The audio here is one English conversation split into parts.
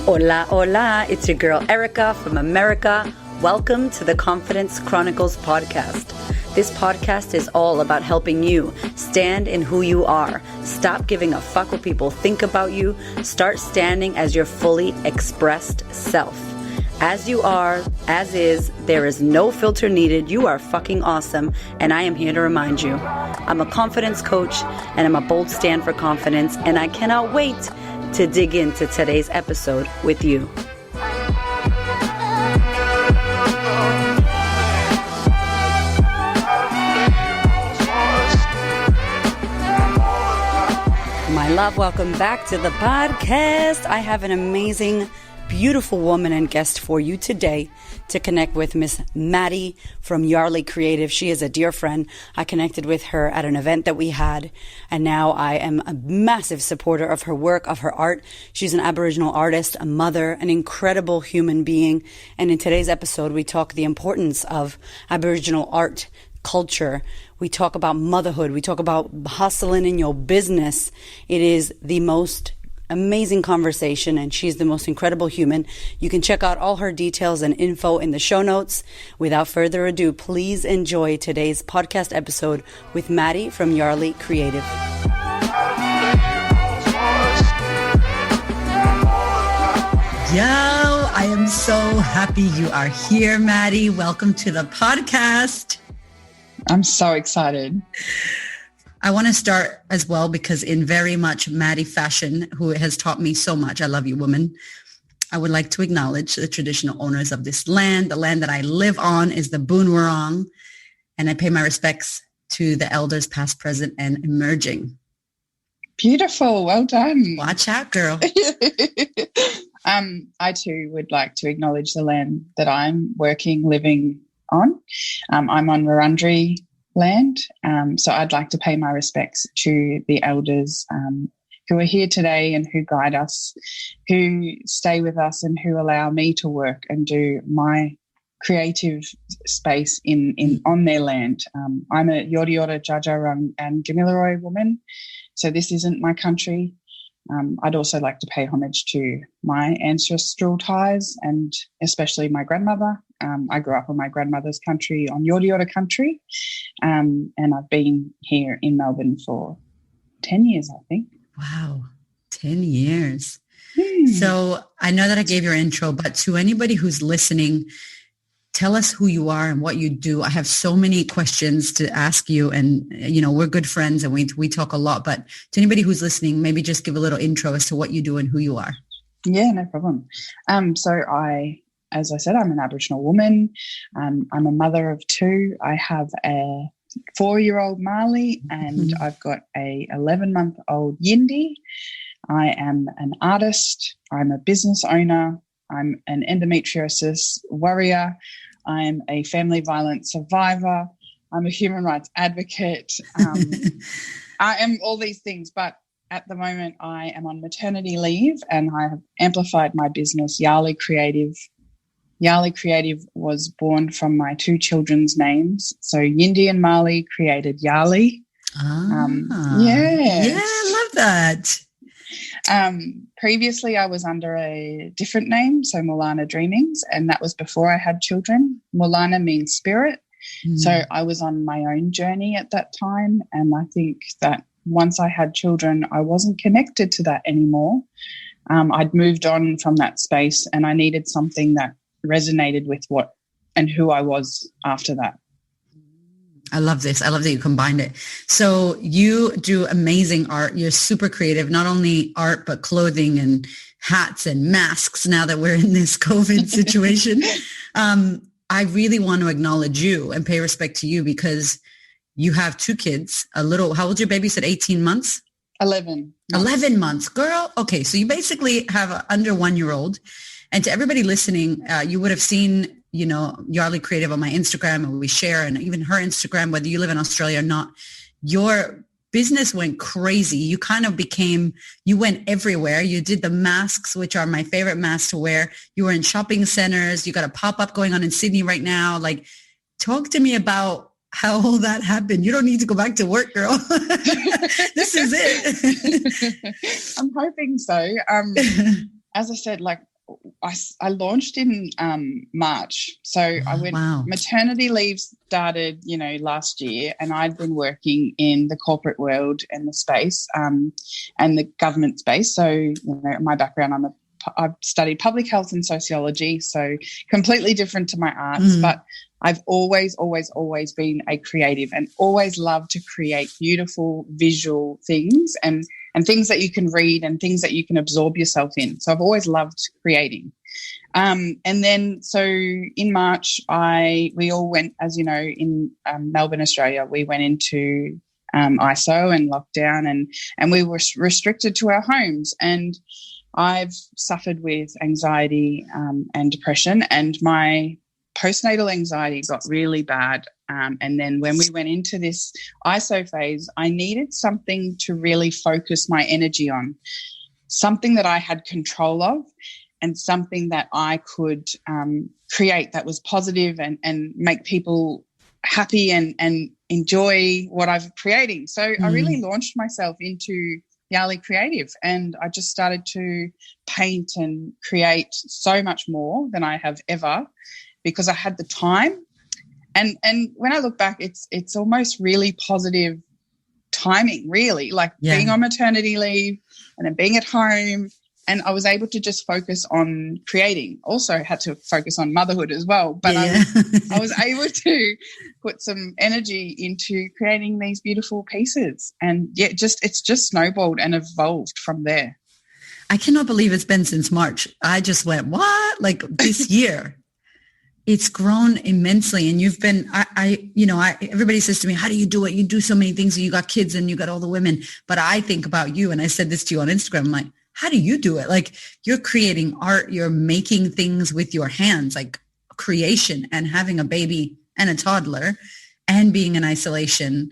Hola, hola, it's your girl Erika from America. Welcome to the Confidence Chronicles podcast. This podcast is all about helping you stand in who you are. Stop giving a fuck what people think about you. Start standing as your fully expressed self. As you are, as is, there is no filter needed. You are fucking awesome, and I am here to remind you. I'm a confidence coach, and I'm a bold stand for confidence, and I cannot wait to dig into today's episode with you. My love, welcome back to the podcast. I have an amazing, beautiful woman and guest for you today to connect with, Miss Madi from Yarli Creative. She is a dear friend. I connected with her at an event that we had, and now I am a massive supporter of her work, of her art. She's an Aboriginal artist, a mother, an incredible human being. And in today's episode, we talk the importance of Aboriginal art, culture. We talk about motherhood. We talk about hustling in your business. It is the most amazing conversation, and she's the most incredible human. You can check out all her details and info in the show notes. Without further ado, please enjoy today's podcast episode with Madi from Yarli Creative. Yo, I am so happy you are here, Madi. Welcome to the podcast. I'm so excited. I want to start as well because in very much Madi fashion, who has taught me so much, I love you, woman. I would like to acknowledge the traditional owners of this land. The land that I live on is the Boonwurrung, and I pay my respects to the elders past, present, and emerging. Beautiful. Well done. Watch out, girl. I too would like to acknowledge the land that I'm living on. I'm on Wurundjeri land. So I'd like to pay my respects to the elders who are here today and who guide us, who stay with us and who allow me to work and do my creative space on their land. I'm a Yorta Yorta, Jajjarung and Gamilaroi woman, so this isn't my country. I'd also like to pay homage to my ancestral ties and especially my grandmother. I grew up on my grandmother's country, on Yorta Yorta country, and I've been here in Melbourne for 10 years, I think. Wow, 10 years. So I know that I gave your intro, but to anybody who's listening, tell us who you are and what you do. I have so many questions to ask you, and, you know, we're good friends and we talk a lot, but to anybody who's listening, maybe just give a little intro as to what you do and who you are. Yeah, no problem. As I said, I'm an Aboriginal woman. I'm a mother of two. I have a 4-year-old Marley and I've got a 11-month-old Yindi. I am an artist. I'm a business owner. I'm an endometriosis warrior. I'm a family violence survivor. I'm a human rights advocate. I am all these things, but at the moment I am on maternity leave and I have amplified my business, Yarli Creative. Yarli Creative was born from my two children's names. So Yindi and Marley created Yarli. Yeah, I love that. Previously I was under a different name, so Mulana Dreamings, and that was before I had children. Mulana means spirit. So I was on my own journey at that time, and I think that once I had children, I wasn't connected to that anymore. I'd moved on from that space and I needed something that resonated with what and who I was after that. I love this. I love that you combined it. So you do amazing art. You're super creative, not only art, but clothing and hats and masks now that we're in this COVID situation. I really want to acknowledge you and pay respect to you because you have two kids, how old's your baby? You said 18 months? 11. 11 months, girl. Okay. So you basically have an under 1-year-old. And to everybody listening, you would have seen, you know, Yarli Creative on my Instagram, and we share, and even her Instagram, whether you live in Australia or not. Your business went crazy. You kind of you went everywhere. You did the masks, which are my favorite masks to wear. You were in shopping centers. You got a pop-up going on in Sydney right now. Like, talk to me about how all that happened. You don't need to go back to work, girl. This is it. I'm hoping so. As I said, like, I launched in March. So I went, maternity leave started, last year, and I'd been working in the corporate world and the space and the government space. So, my background, I've studied public health and sociology, so completely different to my arts, but I've always, always, always been a creative and always loved to create beautiful visual things and things that you can read and things that you can absorb yourself in. So I've always loved creating. And then so in March, we all went, as you know, in Melbourne, Australia, we went into ISO and lockdown and we were restricted to our homes. And I've suffered with anxiety and depression, and my postnatal anxiety got really bad. And then when we went into this ISO phase, I needed something to really focus my energy on, something that I had control of and something that I could create that was positive and make people happy and enjoy what I'm creating. So I really launched myself into Yarli Creative, and I just started to paint and create so much more than I have ever, because I had the time. And when I look back, it's almost really positive timing, really, like being on maternity leave and then being at home. And I was able to just focus on creating. Also had to focus on motherhood as well. But I was able to put some energy into creating these beautiful pieces. And it's just snowballed and evolved from there. I cannot believe it's been since March. I just went, what? Like this year. It's grown immensely. And you've been, everybody says to me, how do you do it? You do so many things and you got kids and you got all the women. But I think about you, and I said this to you on Instagram, I'm like, how do you do it? Like, you're creating art, you're making things with your hands, like creation, and having a baby and a toddler and being in isolation.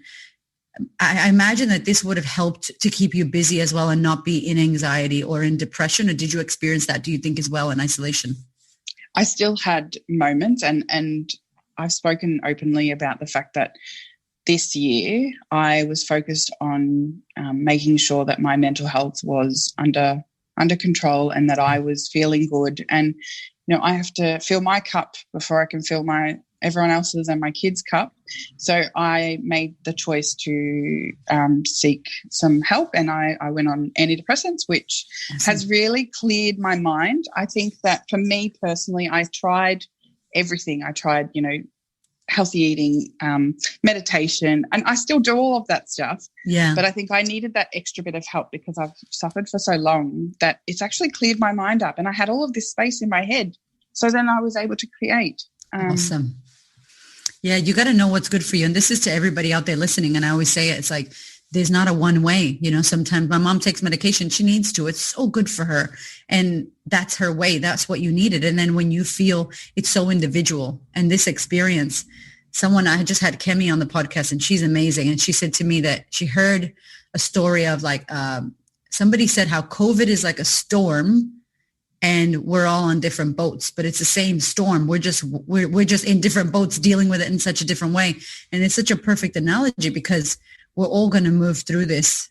I imagine that this would have helped to keep you busy as well and not be in anxiety or in depression. Or did you experience that, do you think, as well in isolation? I still had moments, and I've spoken openly about the fact that this year I was focused on making sure that my mental health was under control and that I was feeling good. And, I have to fill my cup before I can fill everyone else's and my kids' cup. So I made the choice to seek some help, and I went on antidepressants, which has really cleared my mind. I think that for me personally, I tried everything. I tried, healthy eating, meditation, and I still do all of that stuff. Yeah. But I think I needed that extra bit of help because I've suffered for so long that it's actually cleared my mind up, and I had all of this space in my head. So then I was able to create. Awesome. Yeah, you got to know what's good for you. And this is to everybody out there listening. And I always say it's like, there's not a one way. Sometimes my mom takes medication. She needs to. It's so good for her. And that's her way. That's what you needed. And then when you feel it's so individual, and this experience, I just had Kemi on the podcast, and she's amazing. And she said to me that she heard a story of like, somebody said how COVID is like a storm and we're all on different boats, but it's the same storm. We're just in different boats dealing with it in such a different way. And it's such a perfect analogy because we're all going to move through this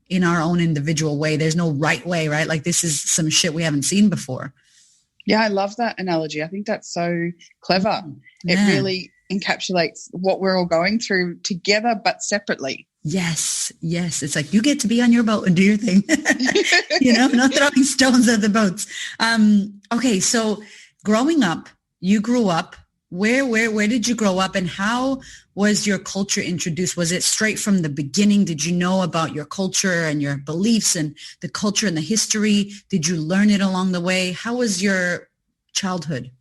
in our own individual way. There's no right way, right? Like, this is some shit we haven't seen before. Yeah, I love that analogy. I think that's so clever. Yeah. It really encapsulates what we're all going through together, but separately. Yes. It's like you get to be on your boat and do your thing, not throwing stones at the boats. Okay, so growing up, you grew up. Where did you grow up, and how was your culture introduced? Was it straight from the beginning? Did you know about your culture and your beliefs and the culture and the history? Did you learn it along the way? How was your childhood?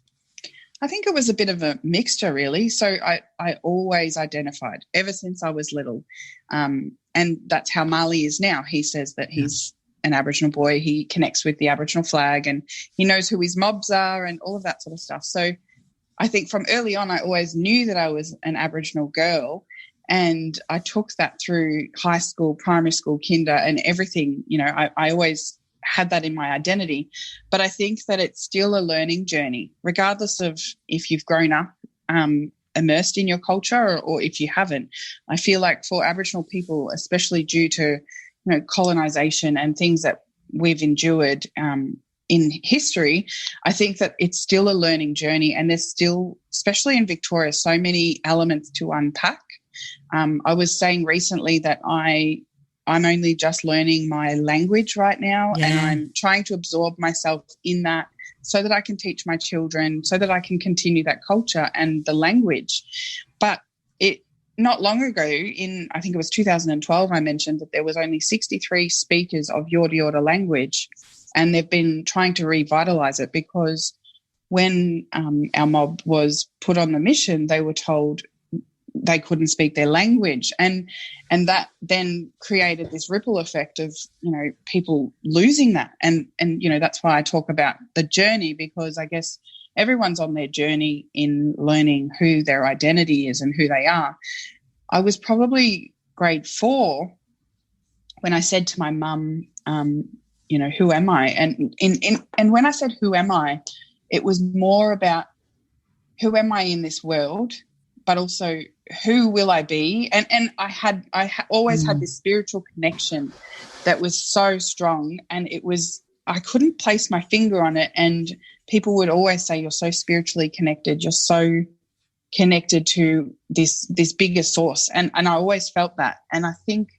I think it was a bit of a mixture, really. So I always identified ever since I was little. And that's how Marley is now. He says that he's an Aboriginal boy. He connects with the Aboriginal flag and he knows who his mobs are and all of that sort of stuff. So I think from early on, I always knew that I was an Aboriginal girl, and I took that through high school, primary school, kinder, and everything. I always had that in my identity. But I think that it's still a learning journey, regardless of if you've grown up immersed in your culture or if you haven't. I feel like for Aboriginal people, especially due to colonisation and things that we've endured in history, I think that it's still a learning journey, and there's still, especially in Victoria, so many elements to unpack. I was saying recently that I'm only just learning my language right now, and I'm trying to absorb myself in that so that I can teach my children, so that I can continue that culture and the language. But not long ago, I think it was 2012, I mentioned that there was only 63 speakers of Yorta Yorta language, and they've been trying to revitalise it because when our mob was put on the mission, they were told they couldn't speak their language, and that then created this ripple effect of, people losing that. And that's why I talk about the journey, because I guess everyone's on their journey in learning who their identity is and who they are. I was probably grade 4 when I said to my mum, who am I? And when I said who am I, it was more about who am I in this world, but also who will I be? And I always had this spiritual connection that was so strong, and I couldn't place my finger on it. And people would always say, you're so spiritually connected. You're so connected to this bigger source. And I always felt that. And I think,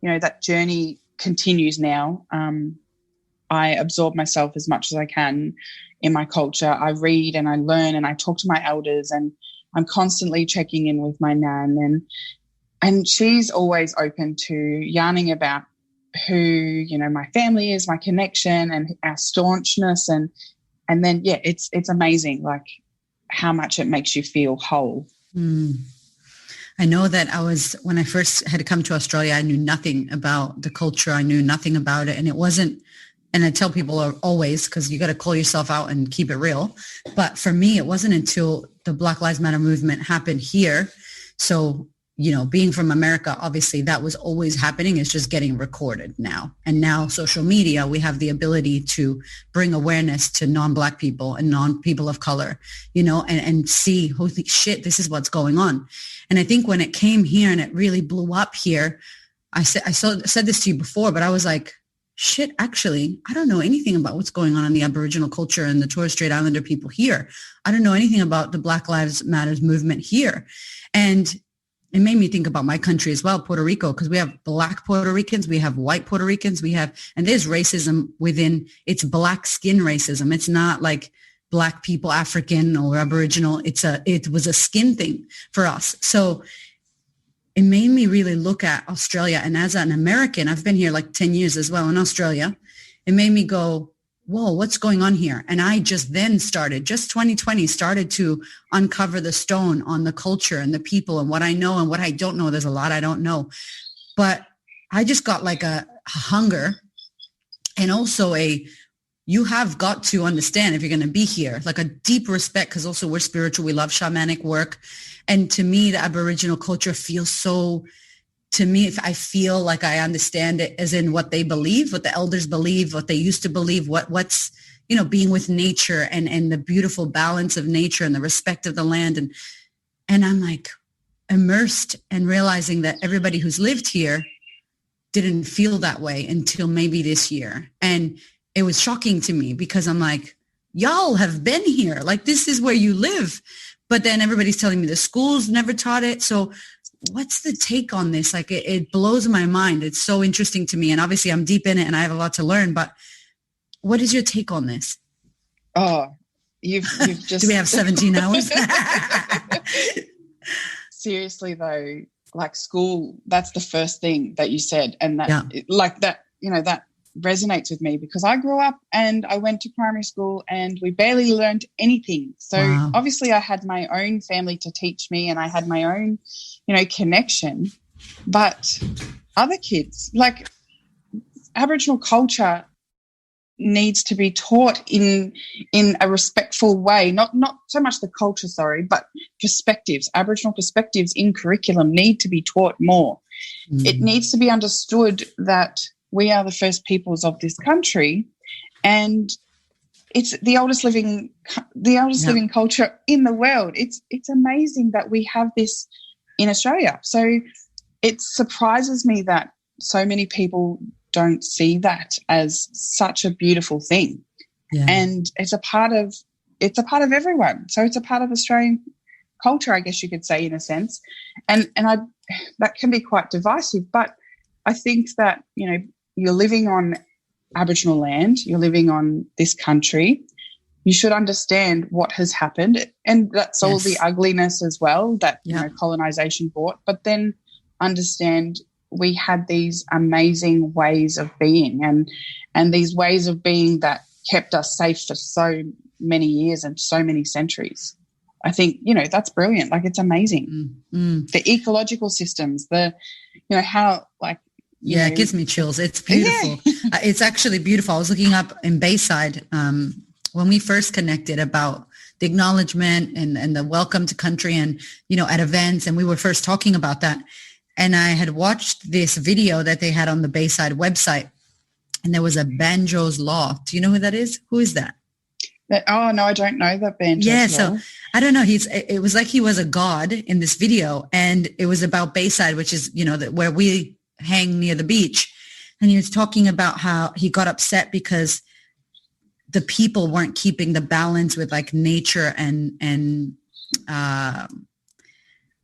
that journey continues now. I absorb myself as much as I can in my culture. I read and I learn and I talk to my elders, and I'm constantly checking in with my nan, and she's always open to yarning about who, my family is, my connection and our staunchness. And then, it's amazing, like how much it makes you feel whole. I know that when I first had come to Australia, I knew nothing about the culture. I knew nothing about it. And it wasn't, and I tell people always, because you got to call yourself out and keep it real. But for me, it wasn't until the Black Lives Matter movement happened here. So, being from America, obviously that was always happening. It's just getting recorded now. And now social media, we have the ability to bring awareness to non-Black people and non-people of color, and see, holy shit, this is what's going on. And I think when it came here and it really blew up here, I said this to you before, but I was like, shit, actually, I don't know anything about what's going on in the Aboriginal culture and the Torres Strait Islander people here. I don't know anything about the Black Lives Matter movement here. And it made me think about my country as well, Puerto Rico, because we have Black Puerto Ricans, we have white Puerto Ricans, and there's racism within, it's Black skin racism. It's not like Black people, African or Aboriginal. It was a skin thing for us. So it made me really look at Australia. And as an American, I've been here like 10 years as well in Australia. It made me go, whoa, what's going on here? And I just 2020 started to uncover the stone on the culture and the people and what I know and what I don't know. There's a lot I don't know. But I just got like a hunger, and also you have got to understand if you're going to be here, like a deep respect, because also we're spiritual. We love shamanic work. And to me, the Aboriginal culture feels so, to me, if I feel like I understand it as in what they believe, what the elders believe, what they used to believe, what's, being with nature and the beautiful balance of nature and the respect of the land. And I'm like immersed and realizing that everybody who's lived here didn't feel that way until maybe this year. And it was shocking to me because I'm like, y'all have been here. Like, this is where you live. But then everybody's telling me the schools never taught it. So what's the take on this? Like, it blows my mind. It's so interesting to me. And obviously I'm deep in it and I have a lot to learn, but what is your take on this? Oh, you've just... Do we have 17 hours? Seriously though, like school, that's the first thing that you said. And that, that resonates with me because I grew up and I went to primary school and we barely learned anything. So Obviously I had my own family to teach me and I had my own, connection. But other kids, like Aboriginal culture needs to be taught in a respectful way, not so much the culture, but perspectives. Aboriginal perspectives in curriculum need to be taught more. It needs to be understood that we are the first peoples of this country, and it's the oldest living culture in the world. It's amazing that we have this in Australia. So it surprises me that so many people don't see that as such a beautiful thing. and it's a part of everyone. So it's a part of Australian culture, I guess you could say, in a sense, and that can be quite divisive. But I think that, you know, you're living on Aboriginal land, you're living on this country, you should understand what has happened, and that's all the ugliness as well that you know, colonisation brought, but then understand we had these amazing ways of being and these ways of being that kept us safe for so many years and so many centuries. I think, you know, that's brilliant. Like, it's amazing. The ecological systems, you know, how, like, you know, it gives me chills. It's beautiful. It's actually beautiful. I was looking up in Bayside when we first connected about the acknowledgement and the welcome to country and, you know, at events. And we were first talking about that. And I had watched this video that they had on the Bayside website, and there was a Banjo's Law. Do you know who that is? Who is that? Oh, no, I don't know that Banjo's Law. So I don't know. It was like he was a god in this video, and it was about Bayside, which is, you know, where we hang near the beach. And he was talking about how he got upset because the people weren't keeping the balance with like nature and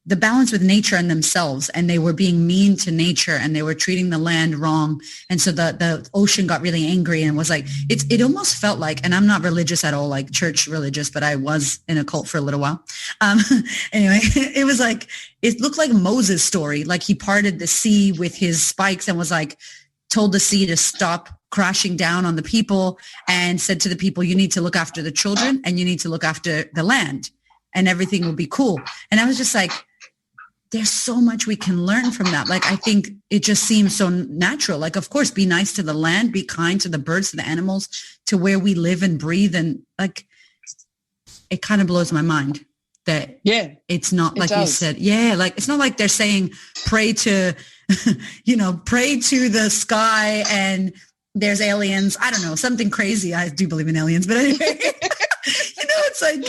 the balance with nature and themselves, and they were being mean to nature and they were treating the land wrong. And so the ocean got really angry and was like, it almost felt like, and I'm not religious at all, like church religious, but I was in a cult for a little while. Anyway, it was like, it looked like Moses' story. Like he parted the sea with his spikes and was like, told the sea to stop crashing down on the people and said to the people, you need to look after the children and you need to look after the land and everything will be cool. And I was just like, there's so much we can learn from that. Like, I think it just seems so natural. Like, of course, be nice to the land, be kind to the birds, to the animals, to where we live and breathe. And like, it kind of blows my mind that it's not like you said. Yeah. Like, it's not like they're saying pray to, you know, pray to the sky and there's aliens. I don't know, something crazy. I do believe in aliens, but anyway, you know, it's like,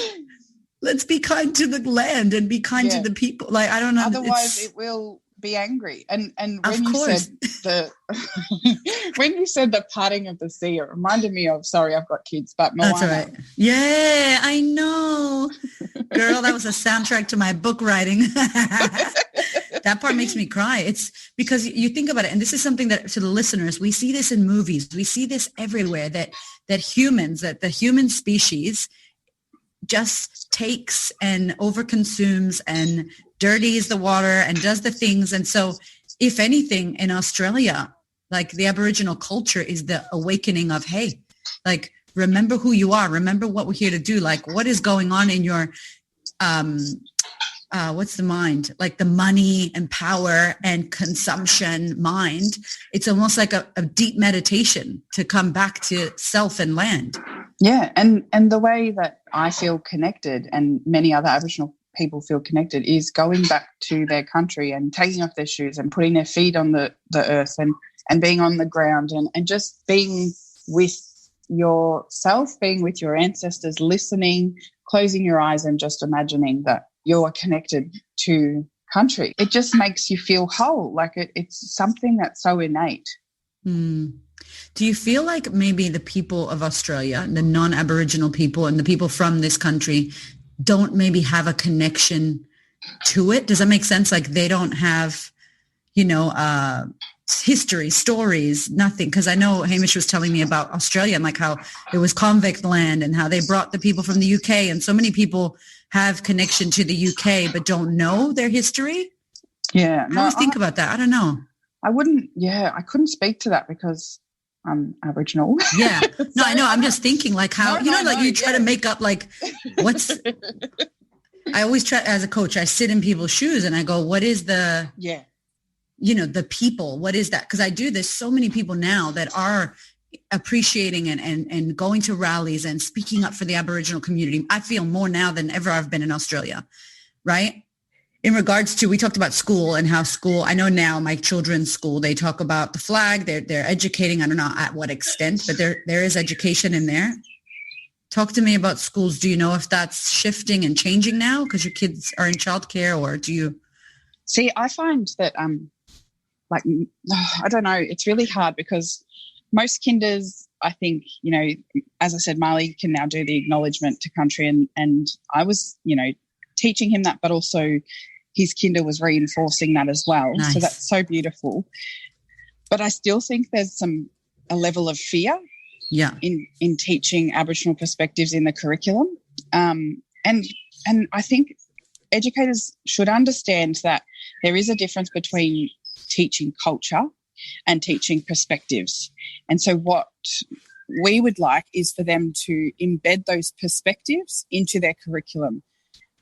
let's be kind to the land and be kind to the people. Like, I don't know. Otherwise it will be angry. And when you said when you said the parting of the sea, it reminded me of, sorry, I've got kids, but Moana. That's all right. Yeah, I know. Girl, that was a soundtrack to my book writing. That part makes me cry. It's because you think about it, and this is something that to the listeners, we see this in movies. We see this everywhere, that humans, that the human species just takes and overconsumes and dirties the water and does the things. And so if anything in Australia, like the Aboriginal culture is the awakening of, hey, like, remember who you are. Remember what we're here to do. Like, what is going on in your, what's the mind? Like the money and power and consumption mind. It's almost like a deep meditation to come back to self and land. Yeah, and the way that I feel connected and many other Aboriginal people feel connected is going back to their country and taking off their shoes and putting their feet on the earth and being on the ground and just being with yourself, being with your ancestors, listening, closing your eyes and just imagining that you're connected to country. It just makes you feel whole, like it's something that's so innate. Do you feel like maybe the people of Australia, the non-Aboriginal people and the people from this country don't maybe have a connection to it? Does that make sense? Like they don't have, you know, history, stories, nothing. Because I know Hamish was telling me about Australia and like how it was convict land and how they brought the people from the UK. And so many people have connection to the UK but don't know their history. Yeah. I always think about that. I don't know. I couldn't speak to that because I'm Aboriginal. Yeah. No, I know. I'm just thinking like how, you try to make up like I always try as a coach, I sit in people's shoes and I go, what is the people, what is that? Because I do this. So many people now that are appreciating and going to rallies and speaking up for the Aboriginal community. I feel more now than ever I've been in Australia, right? In regards to, we talked about school and how school, I know now my children's school, they talk about the flag, they're educating, I don't know at what extent, but there is education in there. Talk to me about schools. Do you know if that's shifting and changing now because your kids are in childcare, or do you? See, I find that, I don't know, it's really hard because most kinders I think, you know, as I said, Marley can now do the acknowledgement to country, and I was, you know, teaching him that, but also his kinder was reinforcing that as well. Nice. So that's so beautiful. But I still think there's a level of fear in teaching Aboriginal perspectives in the curriculum. And I think educators should understand that there is a difference between teaching culture and teaching perspectives. And so what we would like is for them to embed those perspectives into their curriculum.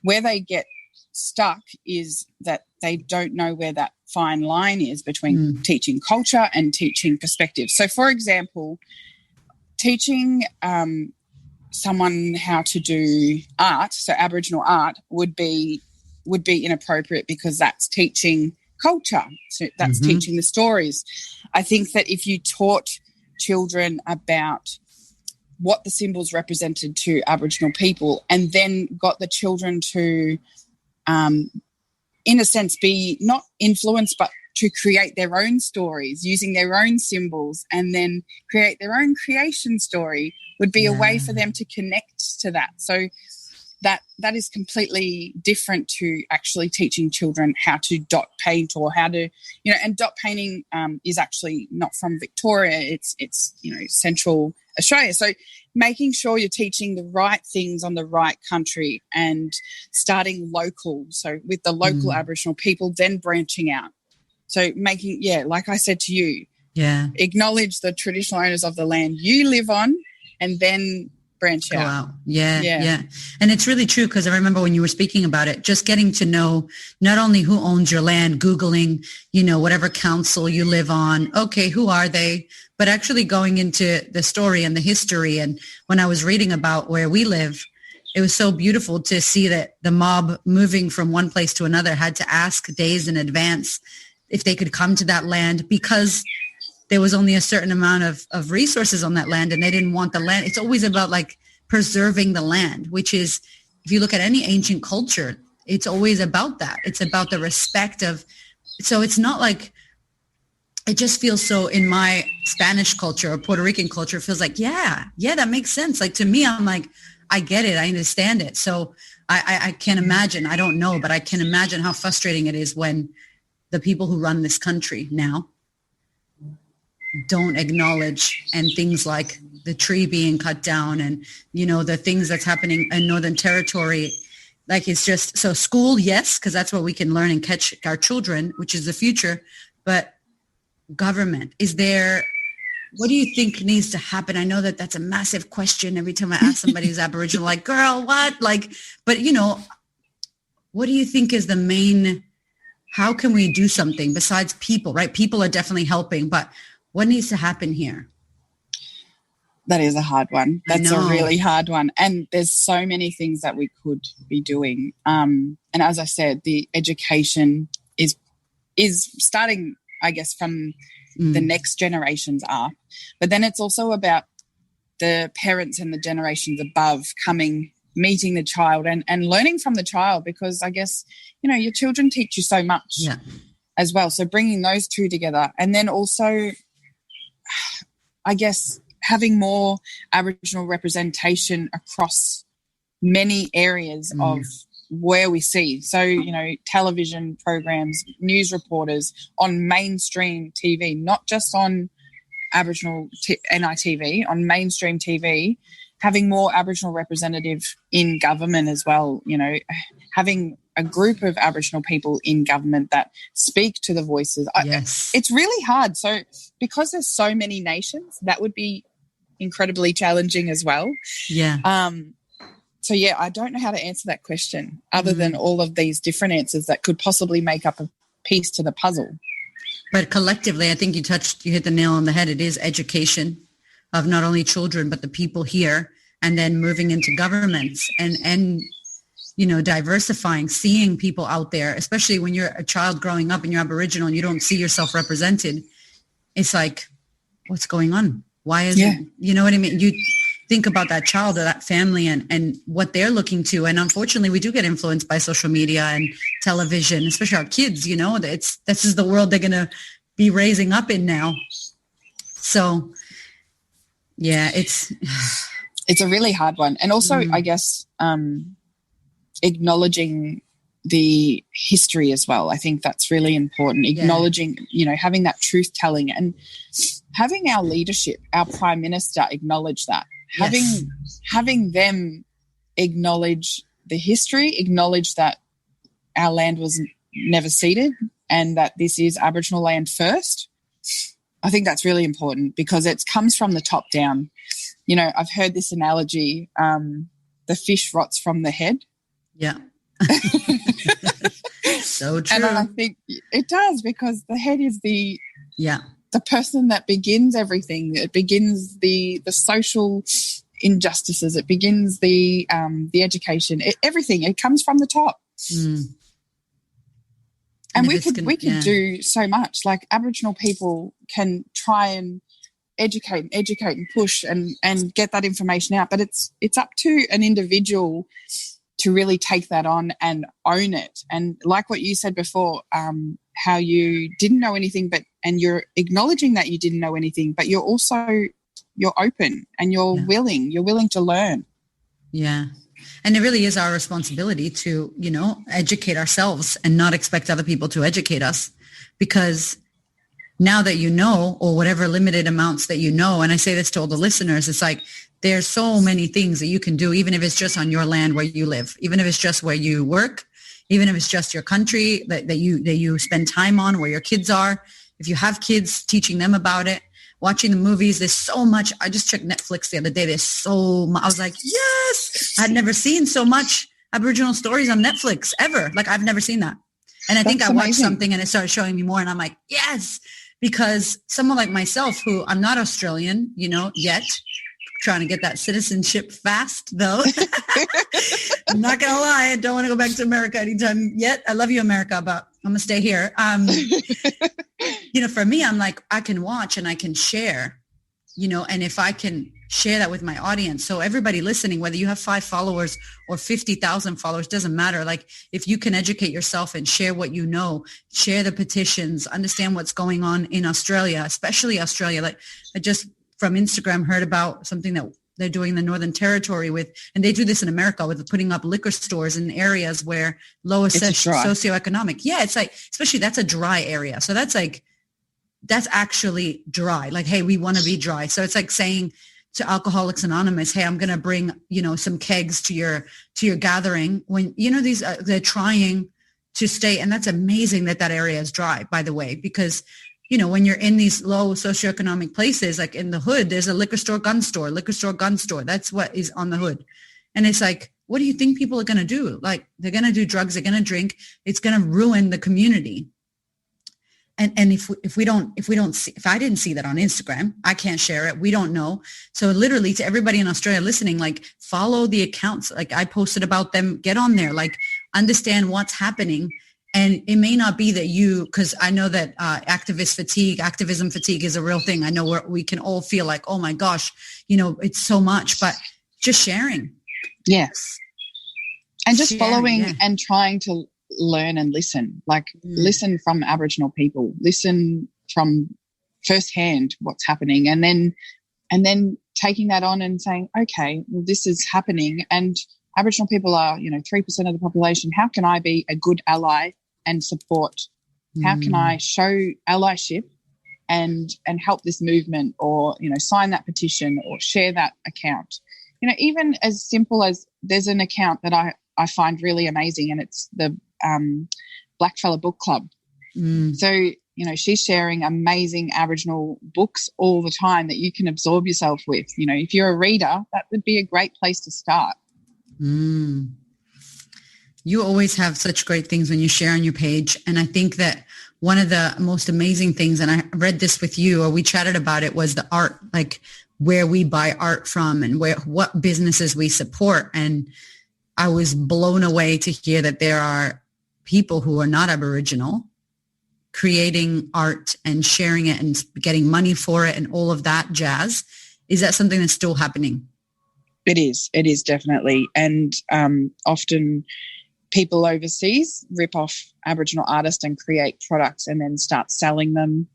Where they get stuck is that they don't know where that fine line is between teaching culture and teaching perspectives. So, for example, teaching someone how to do art, so Aboriginal art, would be inappropriate because that's teaching culture. So that's teaching the stories. I think that if you taught children about what the symbols represented to Aboriginal people and then got the children to, in a sense, be not influenced but to create their own stories using their own symbols and then create their own creation story, would be a way for them to connect to that. So that is completely different to actually teaching children how to dot paint or how to, you know, and dot painting is actually not from Victoria. It's you know, Central Australia. So making sure you're teaching the right things on the right country and starting local. So with the local Aboriginal people, then branching out. So making, like I said to you, acknowledge the traditional owners of the land you live on and then branch out. Yeah. And it's really true, because I remember when you were speaking about it, just getting to know not only who owns your land, Googling, you know, whatever council you live on, okay, who are they? But actually going into the story and the history. And when I was reading about where we live, it was so beautiful to see that the mob moving from one place to another had to ask days in advance if they could come to that land, because there was only a certain amount of resources on that land and they didn't want the land. It's always about like preserving the land, which is, if you look at any ancient culture, it's always about that. It's about the respect of, so it's not like, it just feels so in my Spanish culture or Puerto Rican culture, it feels like, that makes sense. Like to me, I'm like, I get it. I understand it. So I can't imagine, I don't know, but I can imagine how frustrating it is when the people who run this country now don't acknowledge, and things like the tree being cut down and, you know, the things that's happening in Northern Territory. Like, it's just, so school, yes, because that's where we can learn and catch our children, which is the future. But government, what do you think needs to happen? I know that that's a massive question. Every time I ask somebody who's Aboriginal, like, girl, what? Like, but you know, what do you think is the main, how can we do something besides people, right? People are definitely helping, but what needs to happen here? That is a hard one. That's a really hard one. And there's so many things that we could be doing. And as I said, the education is starting, I guess, from the next generations up. But then it's also about the parents and the generations above meeting the child and learning from the child, because I guess, you know, your children teach you so much as well. So bringing those two together, and then also, I guess, having more Aboriginal representation across many areas of where we see. So, you know, television programs, news reporters on mainstream TV, not just on Aboriginal NITV, on mainstream TV, having more Aboriginal representative in government as well, you know, having a group of Aboriginal people in government that speak to the voices. Yes. It's really hard. So because there's so many nations, that would be incredibly challenging as well. Yeah. So, I don't know how to answer that question other than all of these different answers that could possibly make up a piece to the puzzle. But collectively, I think you hit the nail on the head. It is education of not only children, but the people here, and then moving into governments and you know, diversifying, seeing people out there, especially when you're a child growing up and you're Aboriginal and you don't see yourself represented. It's like, what's going on? Why is it? You know what I mean? You think about that child or that family and what they're looking to. And unfortunately, we do get influenced by social media and television, especially our kids, you know, this is the world they're going to be raising up in now. So Yeah, it's a really hard one. And also, I guess, acknowledging the history as well. I think that's really important. Acknowledging, having that truth telling and having our leadership, our Prime Minister acknowledge that. Yes. Having them acknowledge the history, acknowledge that our land was never ceded and that this is Aboriginal land first. I think that's really important because it comes from the top down. I've heard this analogy, the fish rots from the head. Yeah. So true. And I think it does because the head is the person that begins everything. It begins the social injustices. It begins the education. Everything. It comes from the top. And we could do so much. Like Aboriginal people can try and educate and push and get that information out. But it's up to an individual to really take that on and own it. And like what you said before, how you didn't know anything, and you're acknowledging that you didn't know anything, but you're open and you're willing to learn. Yeah. And it really is our responsibility to, educate ourselves and not expect other people to educate us, because now that or whatever limited amounts that and I say this to all the listeners, it's like there's so many things that you can do, even if it's just on your land where you live, even if it's just where you work, even if it's just your country that you spend time on, where your kids are. If you have kids, teaching them about it, watching the movies. There's so much. I just checked Netflix the other day. There's so much. I was like, yes, I'd never seen so much Aboriginal stories on Netflix ever. Like I've never seen that. And I think I watched something and it started showing me more and I'm like, yes, because someone like myself, who I'm not Australian, yet, trying to get that citizenship fast though. I'm not going to lie. I don't want to go back to America anytime yet. I love you, America, but I'm going to stay here. For me, I'm like, I can watch and I can share, and if I can share that with my audience. So everybody listening, whether you have 5 followers or 50,000 followers, doesn't matter. Like if you can educate yourself and share what you know, share the petitions, understand what's going on in Australia, especially Australia. Like I just from Instagram heard about something that they're doing in the Northern Territory and they do this in America with putting up liquor stores in areas where lowest socioeconomic. Yeah, it's like, especially that's a dry area. So that's actually dry. Like, hey, we want to be dry. So it's like saying to Alcoholics Anonymous, hey, I'm going to bring, some kegs to your gathering when, they're trying to stay. And that's amazing that area is dry, by the way, because when you're in these low socioeconomic places, like in the hood, there's a liquor store, gun store. That's what is on the hood. And it's like, what do you think people are going to do? Like they're going to do drugs, they're going to drink. It's going to ruin the community. And if I didn't see that on Instagram, I can't share it. We don't know. So literally to everybody in Australia listening, like follow the accounts. Like I posted about them, get on there, like understand what's happening. And it may not be that because I know that activism fatigue is a real thing. I know we can all feel like, oh my gosh, it's so much, but just sharing. Yes. And just following and trying to learn and listen, listen from Aboriginal people, listen from firsthand what's happening. And then taking that on and saying, okay, well, this is happening. And Aboriginal people are, 3% of the population. How can I be a good ally and support? How can I show allyship and help this movement or, sign that petition or share that account? Even as simple as there's an account that I find really amazing and it's the Blackfella Book Club. So, she's sharing amazing Aboriginal books all the time that you can absorb yourself with. If you're a reader, that would be a great place to start. You always have such great things when you share on your page. And I think that one of the most amazing things, and I read this with you or we chatted about it, was the art, like where we buy art from and what businesses we support. And I was blown away to hear that there are people who are not Aboriginal creating art and sharing it and getting money for it and all of that jazz. Is that something that's still happening? It is definitely. And often people overseas rip off Aboriginal artists and create products and then start selling them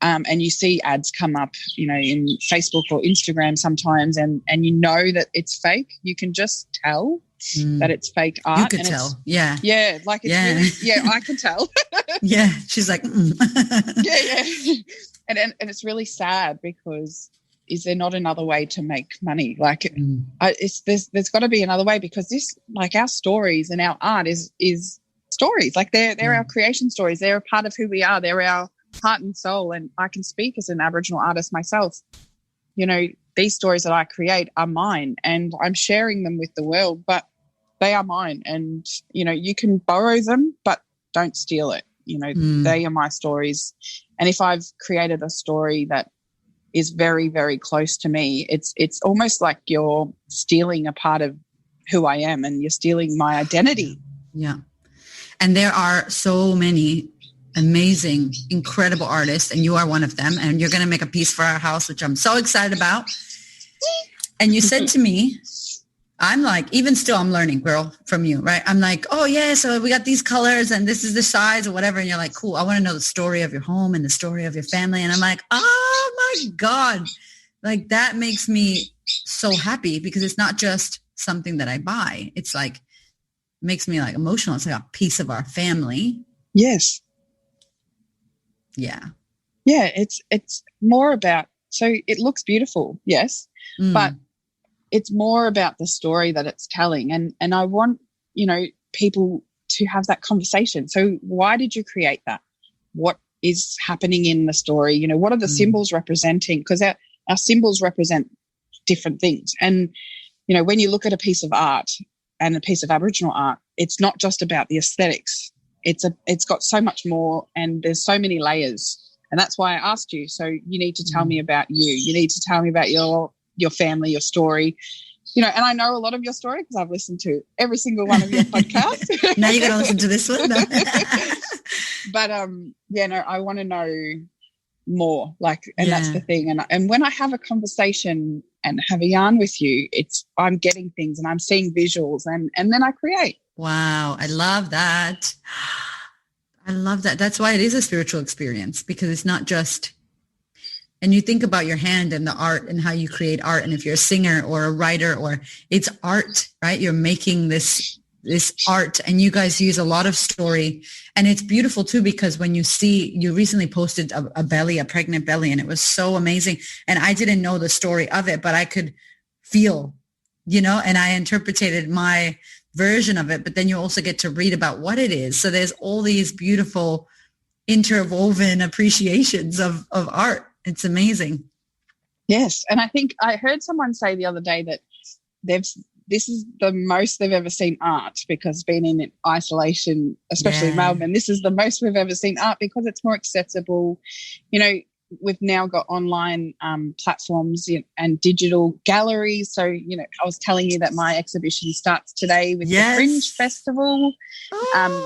And you see ads come up, you know, in Facebook or Instagram sometimes, and you know that it's fake. You can just tell that it's fake art. You could tell. Yeah. Yeah. Like it's really, I can tell. Yeah. She's like, yeah. And it's really sad because is there not another way to make money? Like there's got to be another way, because this, like our stories and our art is stories. Like they're our creation stories. They're a part of who we are. They're our heart and soul. And I can speak as an Aboriginal artist myself. You know, these stories that I create are mine, and I'm sharing them with the world, but they are mine. And, you know, you can borrow them, but don't steal it. You know, they are my stories. And if I've created a story that is very, very close to me, it's almost like you're stealing a part of who I am, and you're stealing my identity. Yeah. And there are so many amazing, incredible artists, and you are one of them, and you're going to make a piece for our house, which I'm so excited about. And you said to me, I'm like, even still, I'm learning, girl, from you, right? I'm like, oh yeah, so we got these colors and this is the size or whatever. And you're like, cool, I want to know the story of your home and the story of your family. And I'm like, oh my God, like that makes me so happy, because it's not just something that I buy. It's like, makes me like emotional. It's like a piece of our family. Yes. Yeah. Yeah. It's more about, so it looks beautiful. Yes. But it's more about the story that it's telling. And I want, you know, people to have that conversation. So why did you create that? What is happening in the story? You know, what are the symbols representing? Because our symbols represent different things. And, you know, when you look at a piece of art and a piece of Aboriginal art, it's not just about the aesthetics. It's got so much more, and there's so many layers. And that's why I asked you. So you need to tell me about you. You need to tell me about your family, your story, you know, and I know a lot of your story because I've listened to every single one of your podcasts. Now you got to listen to this one. But, I want to know more, like, and that's the thing. And when I have a conversation and have a yarn with you, I'm getting things and I'm seeing visuals, and then I create. Wow. I love that. I love that. That's why it is a spiritual experience, because it's not just, and you think about your hand and the art and how you create art. And if you're a singer or a writer, or it's art, right? You're making this art, and you guys use a lot of story, and it's beautiful too, because when you recently posted a pregnant belly, and it was so amazing. And I didn't know the story of it, but I could feel, you know, and I interpreted my version of it, but then you also get to read about what it is. So there's all these beautiful interwoven appreciations of art. It's amazing. Yes. And I think I heard someone say the other day that this is the most they've ever seen art, because being in isolation, especially in Melbourne, this is the most we've ever seen art, because it's more accessible. You know, we've now got online platforms and digital galleries. So, you know, I was telling you that my exhibition starts today with the Fringe Festival.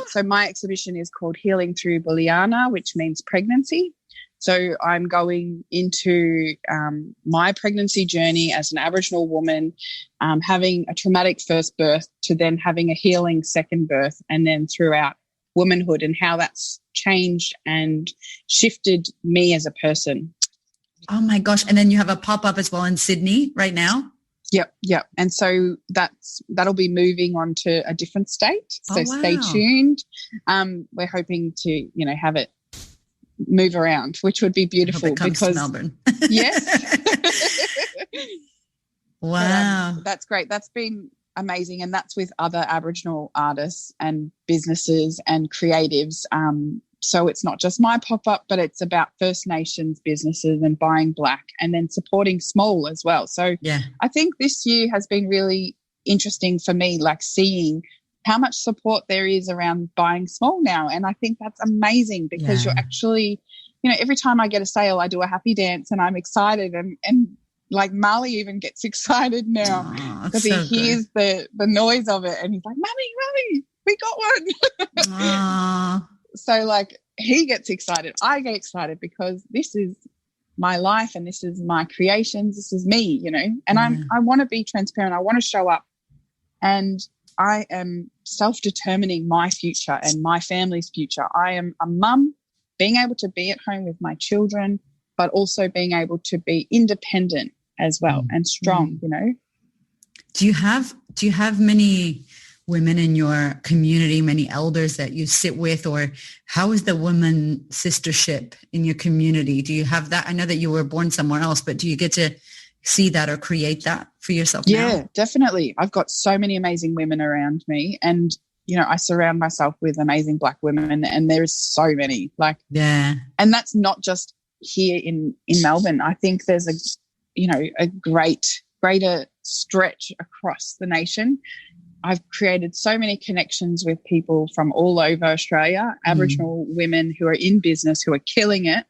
So my exhibition is called Healing Through Buliana, which means pregnancy. So I'm going into my pregnancy journey as an Aboriginal woman, having a traumatic first birth to then having a healing second birth, and then throughout womanhood, and how that's changed and shifted me as a person. Oh my gosh. And then you have a pop-up as well in Sydney right now? Yep. And so that'll be moving on to a different state. So stay tuned. We're hoping to, you know, have it move around, which would be beautiful. I hope it comes to Melbourne. Yes. Wow. That's great. That's been amazing. And that's with other Aboriginal artists and businesses and creatives. So it's not just my pop-up, but it's about First Nations businesses and buying black, and then supporting small as well. So I think this year has been really interesting for me, like seeing how much support there is around buying small now. And I think that's amazing, because you're actually, you know, every time I get a sale, I do a happy dance and I'm excited. And like Marley even gets excited now because he hears the noise of it, and he's like, Mummy, we got one. So like he gets excited. I get excited, because this is my life and this is my creations. This is me, you know, and I want to be transparent. I want to show up, and I am self-determining my future and my family's future. I am a mum being able to be at home with my children, but also being able to be independent as well and strong, you know. Do you have many women in your community, many elders that you sit with, or how is the woman sistership in your community? Do you have that? I know that you were born somewhere else, but do you get to see that or create that for yourself now? Yeah, definitely. I've got so many amazing women around me, and, you know, I surround myself with amazing Black women, and there's so many, like, yeah. And that's not just here in Melbourne. I think there's a greater stretch across the nation. I've created so many connections with people from all over Australia, Aboriginal women who are in business, who are killing it.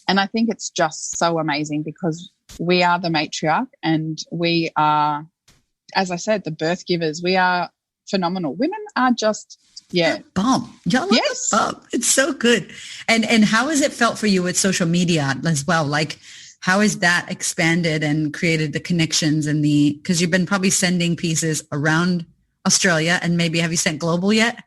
And I think it's just so amazing because we are the matriarch and we are, as I said, the birth givers. We are phenomenal. Women are just, bomb. Y'all love the bomb. It's so good. And how has it felt for you with social media as well? Like, how has that expanded and created the connections and because you've been probably sending pieces around Australia, and maybe have you sent global yet?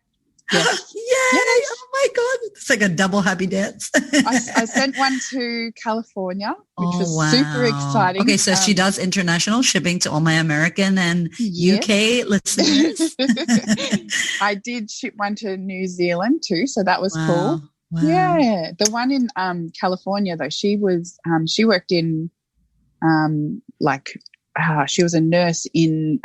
Yes. Yay! Yes. Oh my God. It's like a double happy dance. I sent one to California, which was super exciting. Okay, so she does international shipping to all my American and UK listeners. I did ship one to New Zealand too, so that was cool. Wow. Yeah, the one in California though, she worked in she was a nurse in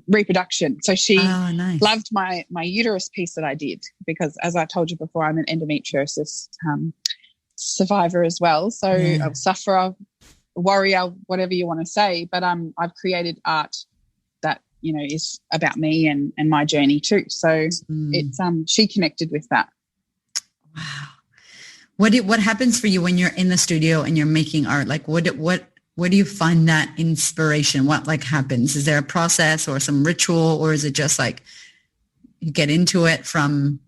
reproduction, so she loved my uterus piece that I did, because as I told you before, I'm an endometriosis survivor as well, so a sufferer, warrior, whatever you want to say, but I've created art that, you know, is about me and my journey too, so it's she connected with that. Wow. What happens for you when you're in the studio and you're making art? Like where do you find that inspiration? What happens? Is there a process or some ritual, or is it just like you get into it from,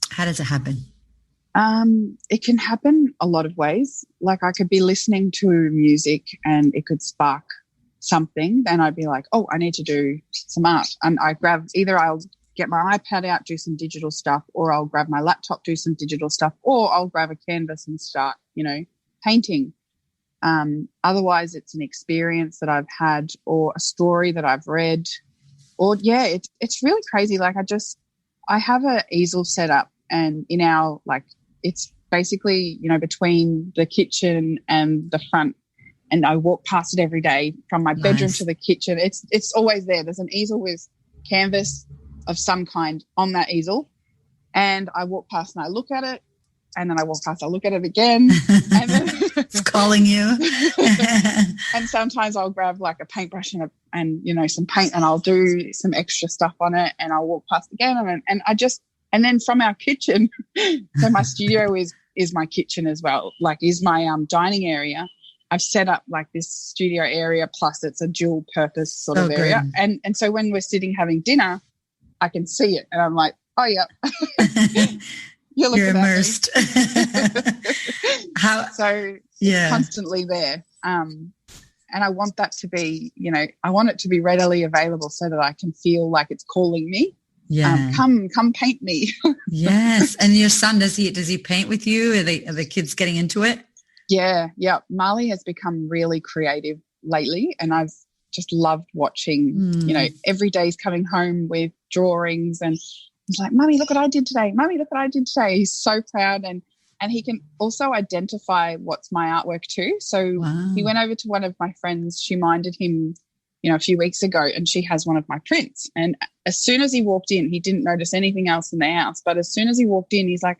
how does it happen? It can happen a lot of ways. Like I could be listening to music and it could spark something. Then I'd be like, oh, I need to do some art. And I'll get my iPad out, do some digital stuff, or I'll grab my laptop, do some digital stuff, or I'll grab a canvas and start, you know, painting. Otherwise it's an experience that I've had or a story that I've read, or it's really crazy. Like I have an easel set up, and in our, like, it's basically, you know, between the kitchen and the front, and I walk past it every day from my bedroom to the kitchen. It's always there. There's an easel with canvas of some kind on that easel, and I walk past and I look at it, and then I walk past, I look at it again, and then it's calling you. And sometimes I'll grab like a paintbrush and you know, some paint, and I'll do some extra stuff on it, and I'll walk past again, and then from our kitchen, so my studio is my kitchen as well, like is my dining area. I've set up like this studio area, plus it's a dual purpose sort of area, and so when we're sitting having dinner, I can see it, and I'm like, oh yeah. You're immersed. It's constantly there. And I want that to be, you know, I want it to be readily available so that I can feel like it's calling me. Yeah. Come paint me. Yes. And your son, does he paint with you? Are the kids getting into it? Yeah. Yeah. Marley has become really creative lately, and I've just loved watching, you know, every day he's coming home with drawings, and he's like, Mummy, look what I did today. Mummy, look what I did today. He's so proud, and he can also identify what's my artwork too. So he went over to one of my friends. She minded him, you know, a few weeks ago, and she has one of my prints. And as soon as he walked in, he didn't notice anything else in the house. But as soon as he walked in, he's like,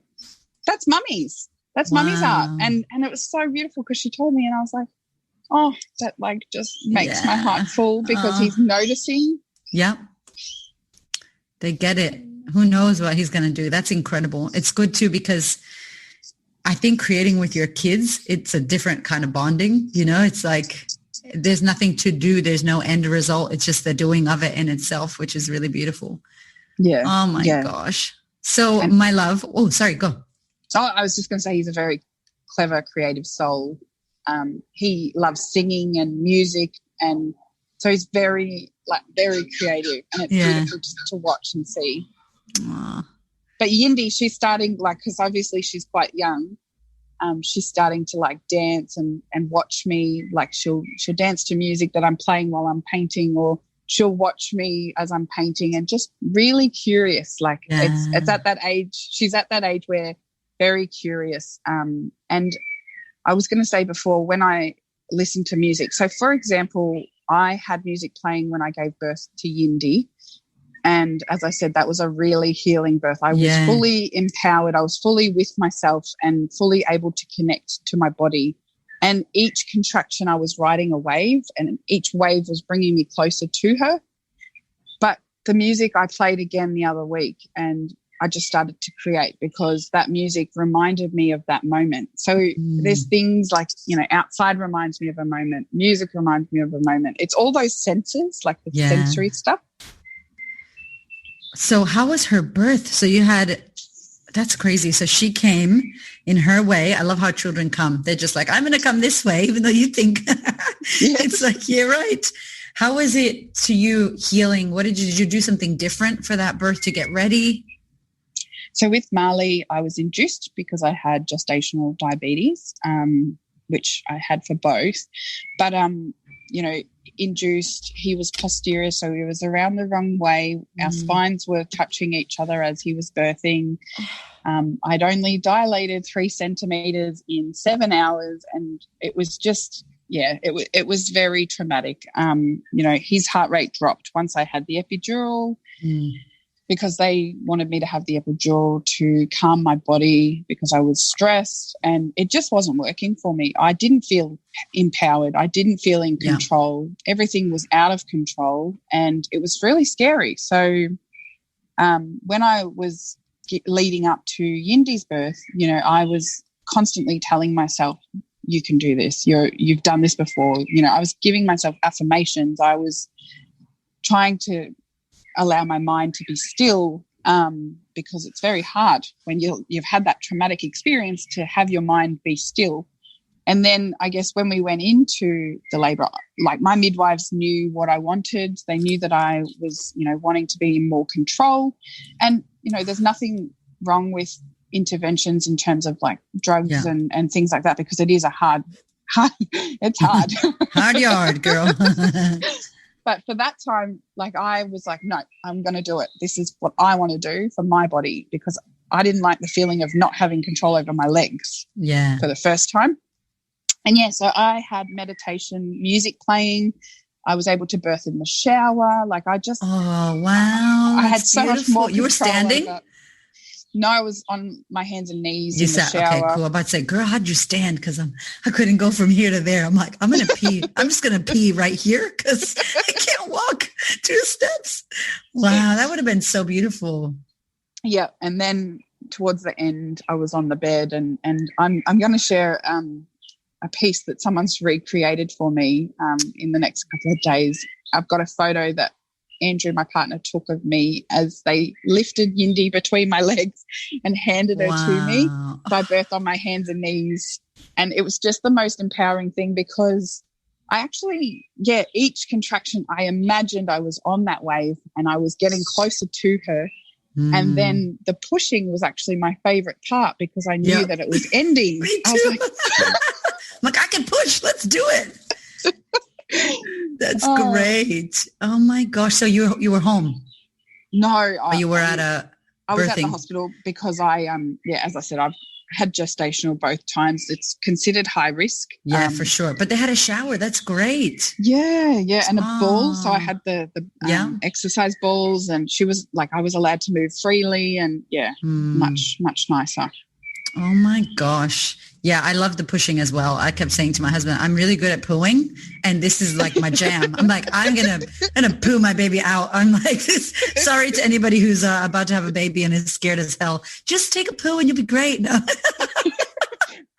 that's Mummy's. That's Mummy's art. And it was so beautiful because she told me, and I was like, oh, that like just makes my heart full, because he's noticing. Yeah. They get it. Who knows what he's going to do? That's incredible. It's good too, because I think creating with your kids, it's a different kind of bonding. You know, it's like there's nothing to do. There's no end result. It's just the doing of it in itself, which is really beautiful. Yeah. Oh my gosh. So my love. Oh, sorry. Go. Oh, I was just going to say he's a very clever, creative soul. He loves singing and music, and so he's very creative, and it's beautiful just to watch and see. Aww. But Yindi, she's starting, like, because obviously she's quite young. She's starting to like dance and watch me. Like she'll dance to music that I'm playing while I'm painting, or she'll watch me as I'm painting, and just really curious. Like it's at that age. She's at that age where very curious. And I was going to say before, when I listen to music. So, for example, I had music playing when I gave birth to Yindi. And as I said, that was a really healing birth. I was fully empowered. I was fully with myself and fully able to connect to my body. And each contraction, I was riding a wave, and each wave was bringing me closer to her. But the music I played again the other week, and I just started to create because that music reminded me of that moment. So there's things like, you know, outside reminds me of a moment. Music reminds me of a moment. It's all those senses, like the sensory stuff. So how was her birth? So you had, that's crazy. So she came in her way. I love how children come. They're just like, I'm going to come this way, even though you think it's like, you're right. How was it to you healing? Did you do something different for that birth to get ready? So with Marley, I was induced because I had gestational diabetes, which I had for both. But, you know, induced, he was posterior, so he was around the wrong way. Our spines were touching each other as he was birthing. I'd only dilated 3 centimeters in 7 hours, and it was just, it was very traumatic. You know, his heart rate dropped once I had the epidural. Because they wanted me to have the epidural to calm my body because I was stressed, and it just wasn't working for me. I didn't feel empowered. I didn't feel in control. Everything was out of control, and it was really scary. So when I was leading up to Yindi's birth, you know, I was constantly telling myself, you can do this. You've done this before. You know, I was giving myself affirmations. I was trying to allow my mind to be still, because it's very hard when you've had that traumatic experience to have your mind be still. And then I guess when we went into the labour, like my midwives knew what I wanted. They knew that I was, you know, wanting to be in more control. And, you know, there's nothing wrong with interventions in terms of like drugs and things like that, because it is it's hard. Hard yard, girl. But for that time, like I was like, no, I'm going to do it. This is what I want to do for my body, because I didn't like the feeling of not having control over my legs for the first time. And so I had meditation music playing. I was able to birth in the shower. Like I just, oh, wow. I had so much more control. You were standing? No, I was on my hands and knees in the shower. Okay, cool. I'm about to say, girl, how'd you stand? Because I couldn't go from here to there. I'm like, I'm going to pee. I'm just going to pee right here because I can't walk 2 steps. Wow, that would have been so beautiful. Yeah, and then towards the end, I was on the bed, and I'm going to share a piece that someone's recreated for me in the next couple of days. I've got a photo that Andrew, my partner, took of me as they lifted Yindi between my legs and handed her to me. So I birthed on my hands and knees. And it was just the most empowering thing, because I actually, each contraction, I imagined I was on that wave and I was getting closer to her. And then the pushing was actually my favorite part, because I knew that it was ending. Me too. Like, I can push. Let's do it. That's great. Oh my gosh. So you were home? No. You were at a I was at the hospital because I, as I said, I've had gestational both times. It's considered high risk. Yeah, for sure. But they had a shower. That's great. Yeah. And a ball. So I had the exercise balls, and she was like, I was allowed to move freely, and much, much nicer. Oh my gosh. Yeah, I love the pushing as well. I kept saying to my husband, I'm really good at pooing, and this is like my jam. I'm like, I'm gonna poo my baby out. I'm like, sorry to anybody who's about to have a baby and is scared as hell. Just take a poo and you'll be great. No.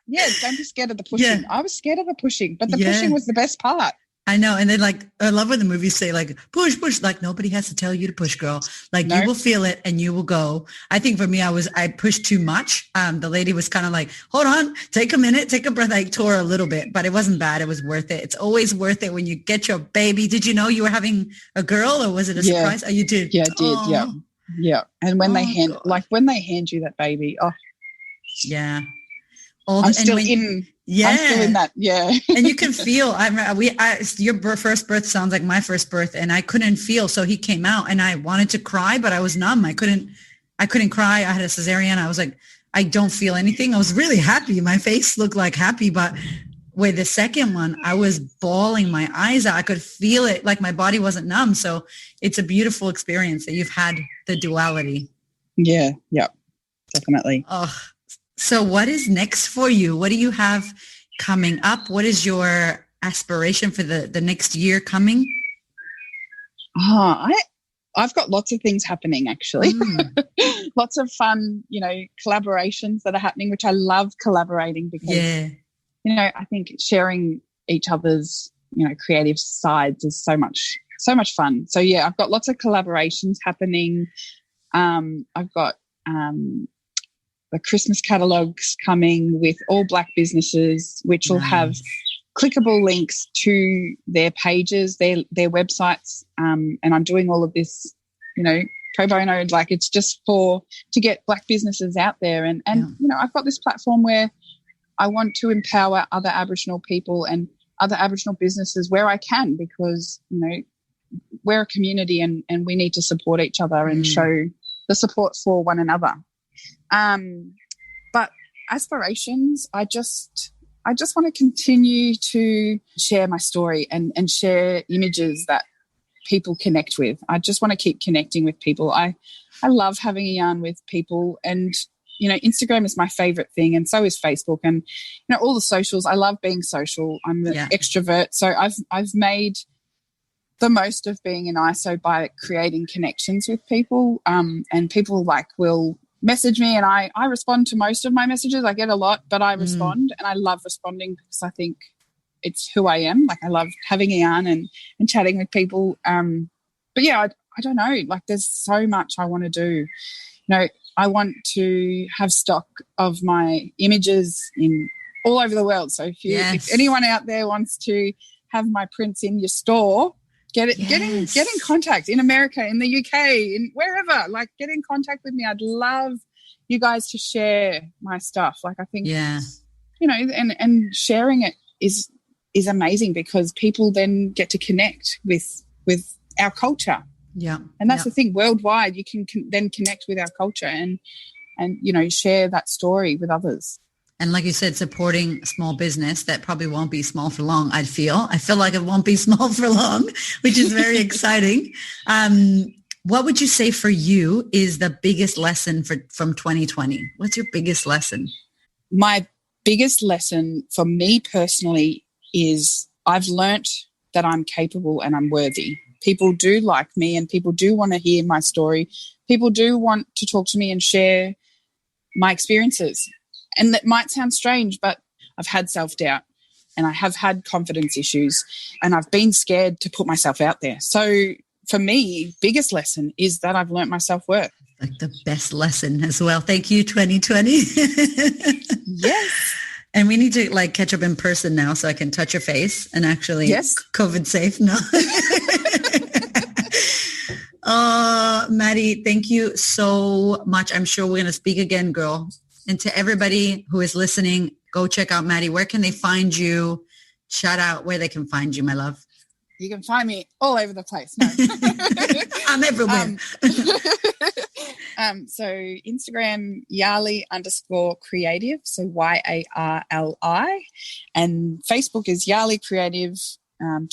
Yeah, don't be scared of the pushing. Yeah. I was scared of the pushing, but the pushing was the best part. I know. And then, like, I love when the movies say, like, push. Like, nobody has to tell you to push, girl. Like, you will feel it and you will go. I think for me, I pushed too much. The lady was kind of like, hold on, take a minute, take a breath. I tore a little bit, but it wasn't bad. It was worth it. It's always worth it when you get your baby. Did you know you were having a girl, or was it a surprise? Oh, you did? Yeah, I did. Yeah. Yeah. And when they hand God. when they hand you that baby, yeah. I'm still in that. Yeah. And you can feel, your first birth sounds like my first birth, and I couldn't feel. So he came out and I wanted to cry, but I was numb. I couldn't cry. I had a cesarean. I was like, I don't feel anything. I was really happy. My face looked like happy, but with the second one, I was bawling my eyes out. I could feel it, like my body wasn't numb. So it's a beautiful experience that you've had the duality. Yeah. Yeah, definitely. Oh, so what is next for you? What do you have coming up? What is your aspiration for the next year coming? I've got lots of things happening, actually. Lots of fun, collaborations that are happening, which I love collaborating because, I think sharing each other's, creative sides is so much fun. So, yeah, I've got lots of collaborations happening. I've got the Christmas catalogues coming with all Black businesses, which will have clickable links to their pages, their websites, and I'm doing all of this, pro bono. Like, it's just to get Black businesses out there, and I've got this platform where I want to empower other Aboriginal people and other Aboriginal businesses where I can, because we're a community and we need to support each other and show the support for one another. But aspirations, I just want to continue to share my story and share images that people connect with. I just want to keep connecting with people. I love having a yarn with people, and, Instagram is my favorite thing, and so is Facebook, and, all the socials. I love being social. I'm an extrovert. So I've made the most of being an ISO by creating connections with people. And people will message me, and I respond to most of my messages. I get a lot, but I respond, and I love responding because I think it's who I am. Like, I love having a yarn and chatting with people. But yeah, I don't know. Like, there's so much I want to do. I want to have stock of my images in all over the world. So if anyone out there wants to have my prints in your store, get in contact in America, in the UK, in wherever. Like, get in contact with me. I'd love you guys to share my stuff. Like, I think, and sharing it is amazing, because people then get to connect with our culture. Yeah. And that's the thing. Worldwide, you can then connect with our culture and share that story with others. And like you said, supporting small business that probably won't be small for long, I feel like it won't be small for long, which is very exciting. What would you say for you is the biggest lesson from 2020? What's your biggest lesson? My biggest lesson for me personally is I've learnt that I'm capable and I'm worthy. People do like me, and people do want to hear my story. People do want to talk to me and share my experiences. And that might sound strange, but I've had self-doubt, and I have had confidence issues, and I've been scared to put myself out there. So for me, biggest lesson is that I've learnt my self-worth. Like the best lesson as well. Thank you, 2020. Yes. And we need to catch up in person now so I can touch your face and actually COVID safe. No. Madi, thank you so much. I'm sure we're going to speak again, girl. And to everybody who is listening, go check out Madi. Where can they find you? Shout out where they can find you, my love. You can find me all over the place. No. I'm everywhere. So Instagram, Yarli_creative. So YARLI. And Facebook is Yarli Creative.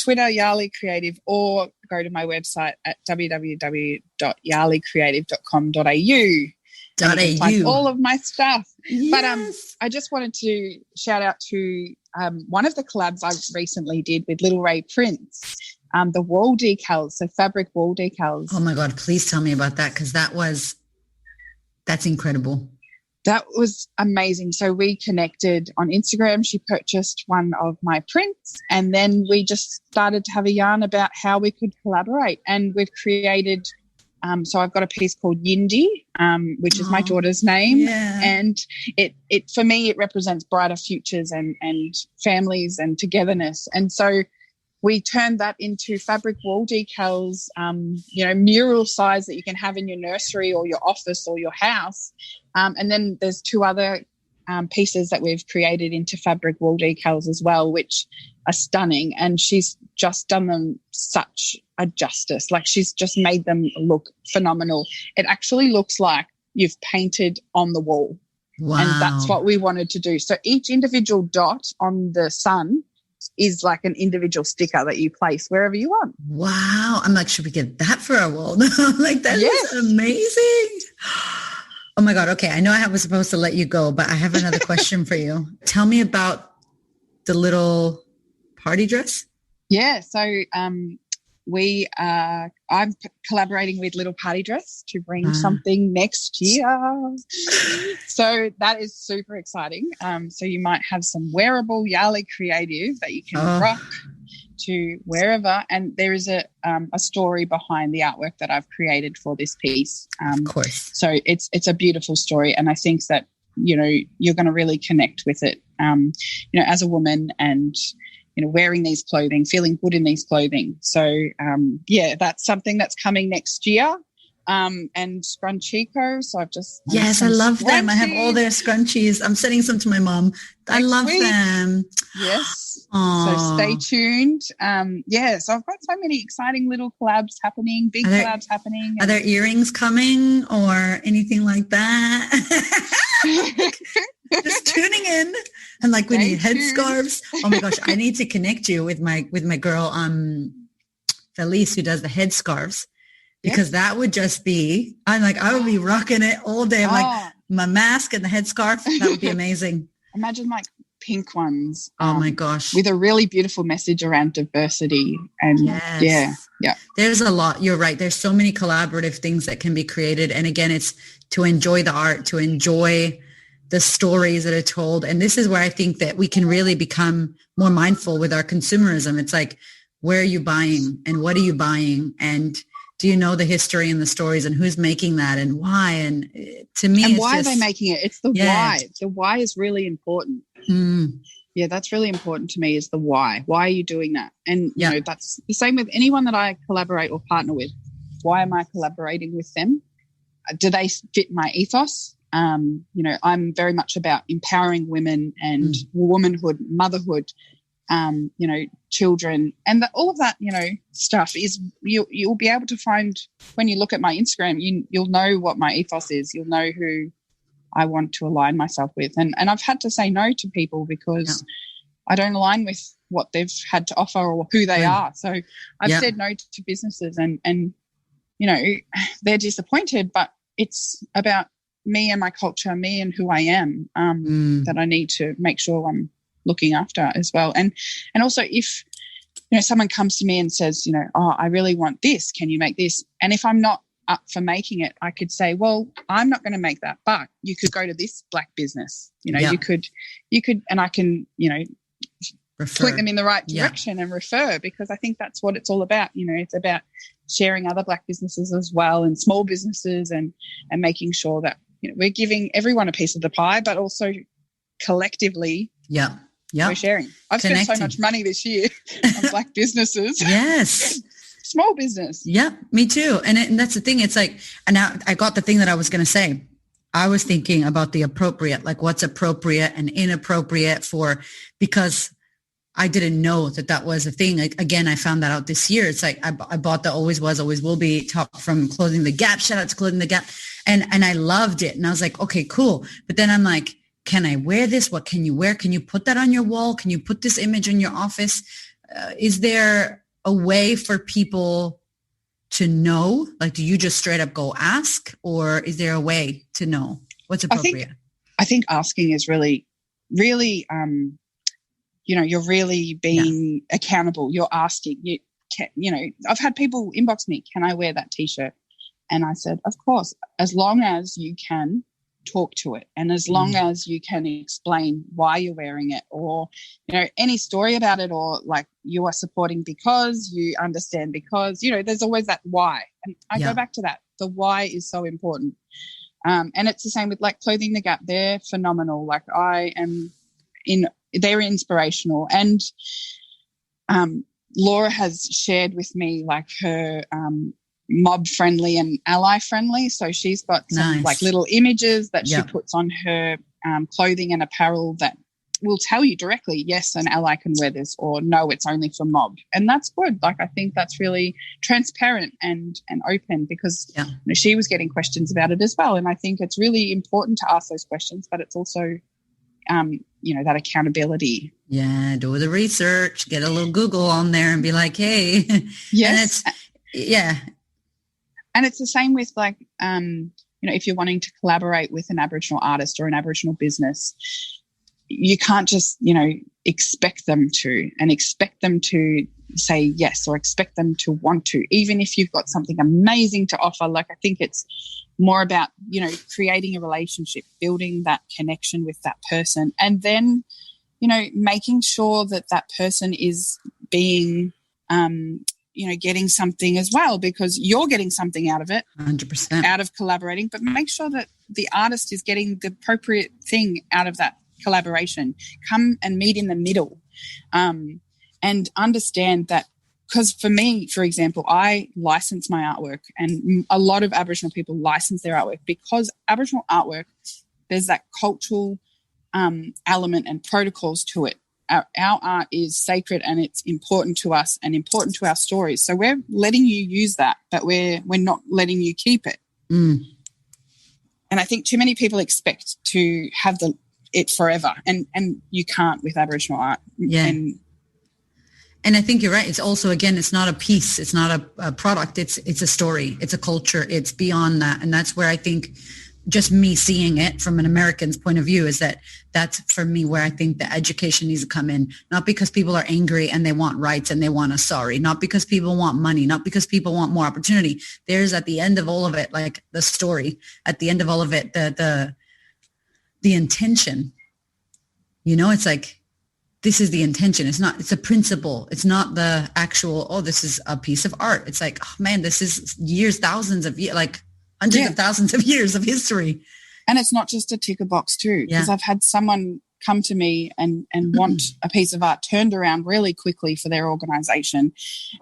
Twitter, Yarli Creative, or go to my website at www.yarlicreative.com.au. Find all of my stuff. Yes. But I just wanted to shout out to one of the collabs I recently did with Little Ray Prince, the wall decals, so fabric wall decals. Oh my God, please tell me about that, because that's incredible. That was amazing. So we connected on Instagram. She purchased one of my prints, and then we just started to have a yarn about how we could collaborate. And we've created, so I've got a piece called Yindi, which is my daughter's name. Yeah. And it for me, it represents brighter futures and families and togetherness. And so we turned that into fabric wall decals, mural size that you can have in your nursery or your office or your house. And then there's 2 other pieces that we've created into fabric wall decals as well, which are stunning. And she's just done them such a justice. Like, she's just made them look phenomenal. It actually looks like you've painted on the wall. Wow. And that's what we wanted to do. So each individual dot on the sun is like an individual sticker that you place wherever you want. Wow. I'm like, should we get that for our wall? Like, that is amazing. Oh my God. Okay. I know I was supposed to let you go, but I have another question for you. Tell me about the little party dress. Yeah. So I'm collaborating with Little Party Dress to bring something next year. So that is super exciting. So you might have some wearable Yarli Creative that you can rock to wherever. And there is a story behind the artwork that I've created for this piece. Of course. So it's a beautiful story. And I think that, you're going to really connect with it, as a woman, and wearing these clothing, feeling good in these clothing. So, that's something that's coming next year. And Scrunchico. So I've just... Yes, I love them. I have all their scrunchies. I'm sending some to my mom. I love them. Yes. Aww. So stay tuned. So I've got so many exciting little collabs happening, collabs happening. Are there earrings coming or anything like that? Just tuning in. And like, we need headscarves. Oh my gosh, I need to connect you with my girl Felice, who does the headscarves, because that would just be, I would be rocking it all day. I'm like, my mask and the headscarf, that would be amazing. Imagine like pink ones. Oh my gosh. With a really beautiful message around diversity. And yeah. There's a lot. You're right. There's so many collaborative things that can be created. And again, it's to enjoy the art, to enjoy the stories that are told. And this is where I think that we can really become more mindful with our consumerism. It's like, where are you buying and what are you buying? And do you know the history and the stories and who's making that and why? And to me, and why are they making it? It's the why. The why is really important. Yeah, that's really important to me, is the why. Why are you doing that? And, that's the same with anyone that I collaborate or partner with. Why am I collaborating with them? Do they fit my ethos? I'm very much about empowering women and womanhood, motherhood, children, and all of that, stuff is you'll be able to find when you look at my Instagram. You'll know what my ethos is. You'll know who I want to align myself with, and I've had to say no to people because I don't align with what they've had to offer or who they are. So I've said no to businesses, and they're disappointed, but it's about me and my culture, me and who I am, that I need to make sure I'm looking after as well. And also, if someone comes to me and says, I really want this, can you make this? And if I'm not up for making it, I could say, well, I'm not going to make that, but you could go to this black business. You could, and I can, point them in the right direction and refer, because I think that's what it's all about. It's about sharing other black businesses as well, and small businesses, and making sure that we're giving everyone a piece of the pie, but also collectively we're sharing. I've spent so much money this year on black businesses. Yes. Small business. Yeah, me too. And that's the thing. It's like, and now I got the thing that I was going to say. I was thinking about the appropriate, like what's appropriate and inappropriate because I didn't know that was a thing. Like, again, I found that out this year. It's like I bought the Always Was, Always Will Be top from Clothing the Gap. Shout out to Clothing the Gap. And I loved it. And I was like, okay, cool. But then I'm like, can I wear this? What can you wear? Can you put that on your wall? Can you put this image in your office? Is there a way for people to know? Like, do you just straight up go ask, or is there a way to know what's appropriate? I think asking is really, really, you're really being accountable. You're asking. I've had people inbox me, can I wear that T-shirt? And I said, of course, as long as you can talk to it, and as long as you can explain why you're wearing it, or any story about it, or like you are supporting because you understand, because there's always that why. And I go back to that. The why is so important. And it's the same with like Clothing the Gap. They're phenomenal. Like they're inspirational, and Laura has shared with me like her mob friendly and ally friendly. So she's got some like little images that she puts on her clothing and apparel that will tell you directly, yes, an ally can wear this, or no, it's only for mob. And that's good. Like, I think that's really transparent and open, because you know, she was getting questions about it as well. And I think it's really important to ask those questions, but it's also, you know, that accountability. Yeah, do the research, get a little Google on there and be like, hey. Yes. And and it's the same with like, you know, if you're wanting to collaborate with an Aboriginal artist or an Aboriginal business, you can't just, you know, expect them to say yes, or expect them to want to, even if you've got something amazing to offer. Like, I think it's more about, you know, creating a relationship, building that connection with that person, and then, you know, making sure that that person is being, you know, getting something as well, because you're getting something out of it, 100% out of collaborating, but make sure that the artist is getting the appropriate thing out of that collaboration. Come and meet in the middle, and understand that, because for me, for example, I license my artwork, and a lot of Aboriginal people license their artwork, because Aboriginal artwork, there's that cultural element and protocols to it. Our art is sacred, and it's important to us and important to our stories. So we're letting you use that, but we're not letting you keep it. And I think too many people expect to have it forever, and you can't with Aboriginal art. And I think you're right. It's also, again, it's not a piece, it's not a product, it's a story, it's a culture, it's beyond that. And that's where I think, just me seeing it from an American's point of view, is that's for me where I think the education needs to come in. Not because people are angry and they want rights and they want a sorry, not because people want money, not because people want more opportunity. There's, at the end of all of it, like the story, at the end of all of it, the intention. You know, it's like, this is the intention. It's a principle. It's not the actual, oh, this is a piece of art. It's like, oh man, this is years, thousands of years, like hundreds of thousands of years of history. And it's not just a ticker box too, because I've had someone come to me and want a piece of art turned around really quickly for their organisation,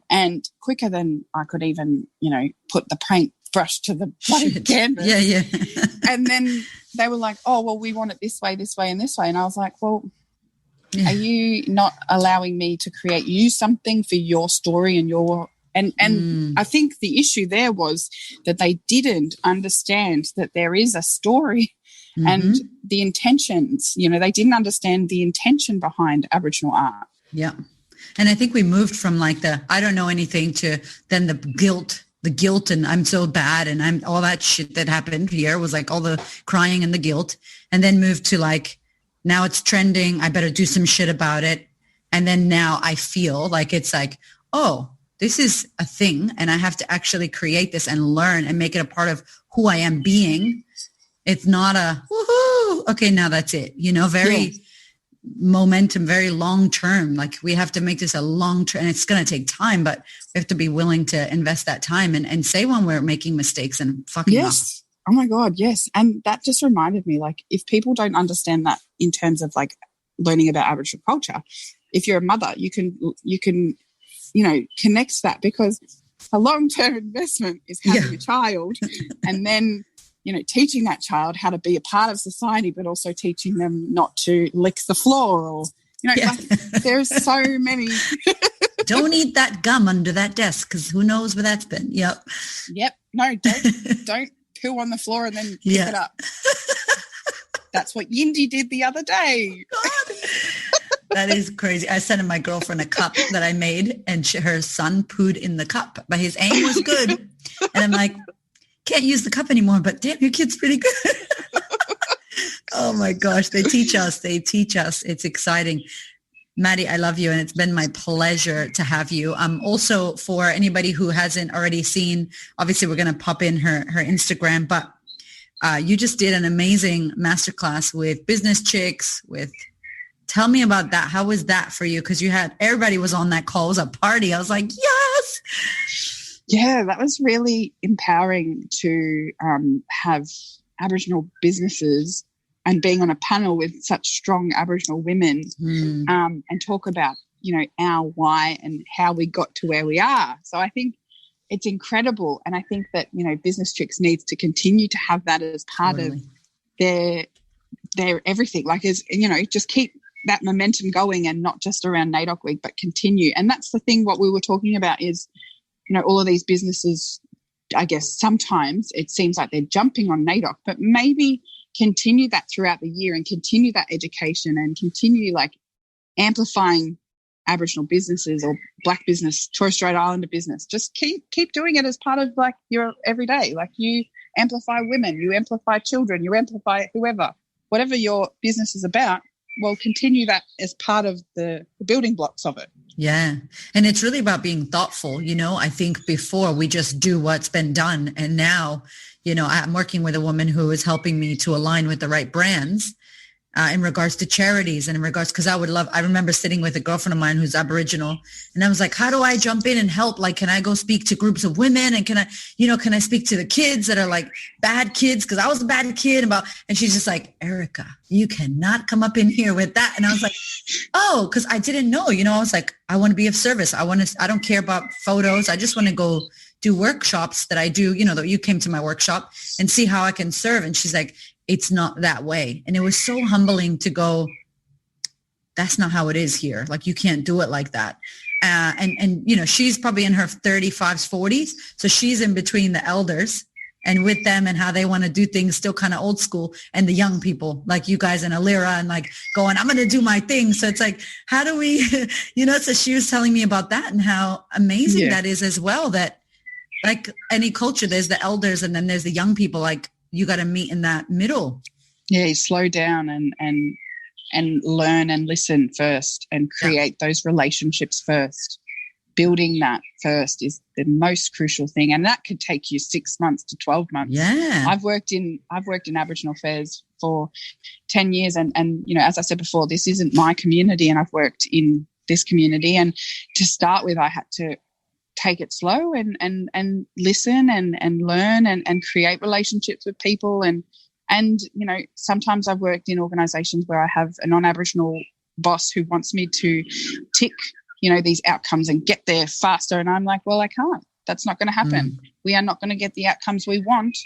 and quicker than I could even, you know, put the paint brush to the bloody canvas. Yeah. And then they were like, oh, well, we want it this way, and this way. And I was like, well, are you not allowing me to create you something for your story and your... And I think the issue there was that they didn't understand that there is a story and the intentions. You know, they didn't understand the intention behind Aboriginal art. Yeah. And I think we moved from like the I don't know anything to then the guilt and I'm so bad and I'm all that shit that happened here was like all the crying and the guilt, and then moved to like, now it's trending, I better do some shit about it. And then now I feel like it's like, oh, this is a thing and I have to actually create this and learn and make it a part of who I am being. It's not a, woohoo, okay, now that's it. You know, very momentum, very long term. Like we have to make this a long term, and it's going to take time, but we have to be willing to invest that time and say when we're making mistakes and fucking up. Oh my God, yes. And that just reminded me, like, if people don't understand that in terms of like learning about Aboriginal culture, if you're a mother, you can, you know, connect that, because a long-term investment is having a child and then, you know, teaching that child how to be a part of society, but also teaching them not to lick the floor or, you know, like, there's so many. Don't eat that gum under that desk because who knows where that's been. Yep. No, don't poo on the floor and then pick it up. That's what Yindi did the other day. God. That is crazy. I sent my girlfriend a cup that I made, and her son pooed in the cup, but his aim was good. And I'm like, can't use the cup anymore, but damn, your kid's pretty good. Oh my gosh. They teach us. It's exciting. Madi, I love you, and it's been my pleasure to have you. Also, for anybody who hasn't already seen, obviously we're going to pop in her Instagram, but you just did an amazing masterclass with business chicks. Tell me about that. How was that for you? Because everybody was on that call. It was a party. I was like, yes. Yeah, that was really empowering to have Aboriginal businesses and being on a panel with such strong Aboriginal women and talk about our why and how we got to where we are. So I think it's incredible. And I think that, Business Chicks needs to continue to have that as part of their everything. Like, just keep that momentum going, and not just around NAIDOC week, but continue. And that's the thing, what we were talking about is, all of these businesses, I guess sometimes it seems like they're jumping on NAIDOC, but maybe continue that throughout the year and continue that education and continue like amplifying Aboriginal businesses or Black business, Torres Strait Islander business. Just keep doing it as part of like your everyday. Like, you amplify women, you amplify children, you amplify whatever your business is about. Well, continue that as part of the building blocks of it. Yeah. And it's really about being thoughtful. I think before we just do what's been done. And now, I'm working with a woman who is helping me to align with the right brands in regards to charities and in regards, because I remember sitting with a girlfriend of mine who's Aboriginal, and I was like, how do I jump in and help? Like, can I go speak to groups of women? And can I speak to the kids that are like bad kids? Because I was a bad kid and she's just like, Erika, you cannot come up in here with that. And I was like, oh, because I didn't know, I was like, I want to be of service. I don't care about photos. I just want to go do workshops that I do, that you came to my workshop and see how I can serve. And she's like, it's not that way. And it was so humbling to go, that's not how it is here. Like, you can't do it like that. And she's probably in her 35s, 40s. So she's in between the elders and with them and how they want to do things still kind of old school, and the young people like you guys and Alira, and like going, I'm going to do my thing. So it's like, how do we, so she was telling me about that and how amazing that is as well, that like any culture, there's the elders and then there's the young people. Like, you got to meet in that middle. Yeah, you slow down and learn and listen first and create those relationships first. Building that first is the most crucial thing, and that could take you 6 months to 12 months. Yeah, I've worked in Aboriginal affairs for 10 years, and as I said before, this isn't my community, and I've worked in this community. And to start with, I had to take it slow and listen and learn and create relationships with people. And sometimes I've worked in organisations where I have a non-Aboriginal boss who wants me to tick, these outcomes and get there faster. And I'm like, well, I can't. That's not going to happen. We are not going to get the outcomes we want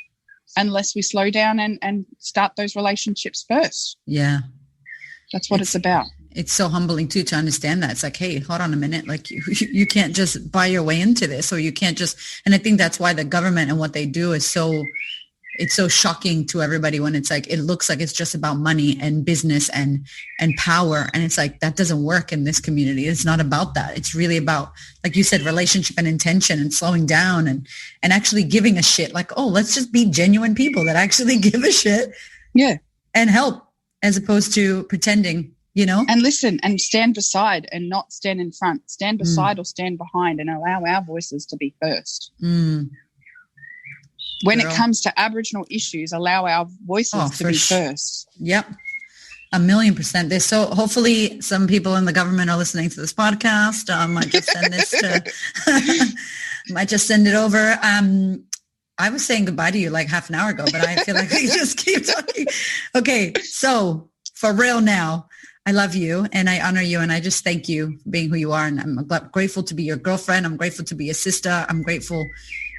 unless we slow down and start those relationships first. Yeah. That's what it's about. It's so humbling too to understand that. It's like, hey, hold on a minute. Like, you can't just buy your way into this, or you can't just, and I think that's why the government and what they do is it's so shocking to everybody when it's like, it looks like it's just about money and business and power. And it's like, that doesn't work in this community. It's not about that. It's really about, like you said, relationship and intention and slowing down and actually giving a shit. Like, oh, let's just be genuine people that actually give a shit. Yeah. And help, as opposed to pretending. And listen and stand beside and not stand in front. Stand beside or stand behind, and allow our voices to be first. When it comes to Aboriginal issues, allow our voices to be first. Yep. 1,000,000%. There's hopefully some people in the government are listening to this podcast. I might just send this might just send it over. I was saying goodbye to you like half an hour ago, but I feel like we just keep talking. Okay. So for real now, I love you and I honor you, and I just thank you for being who you are. And I'm grateful to be your girlfriend. I'm grateful to be a sister. I'm grateful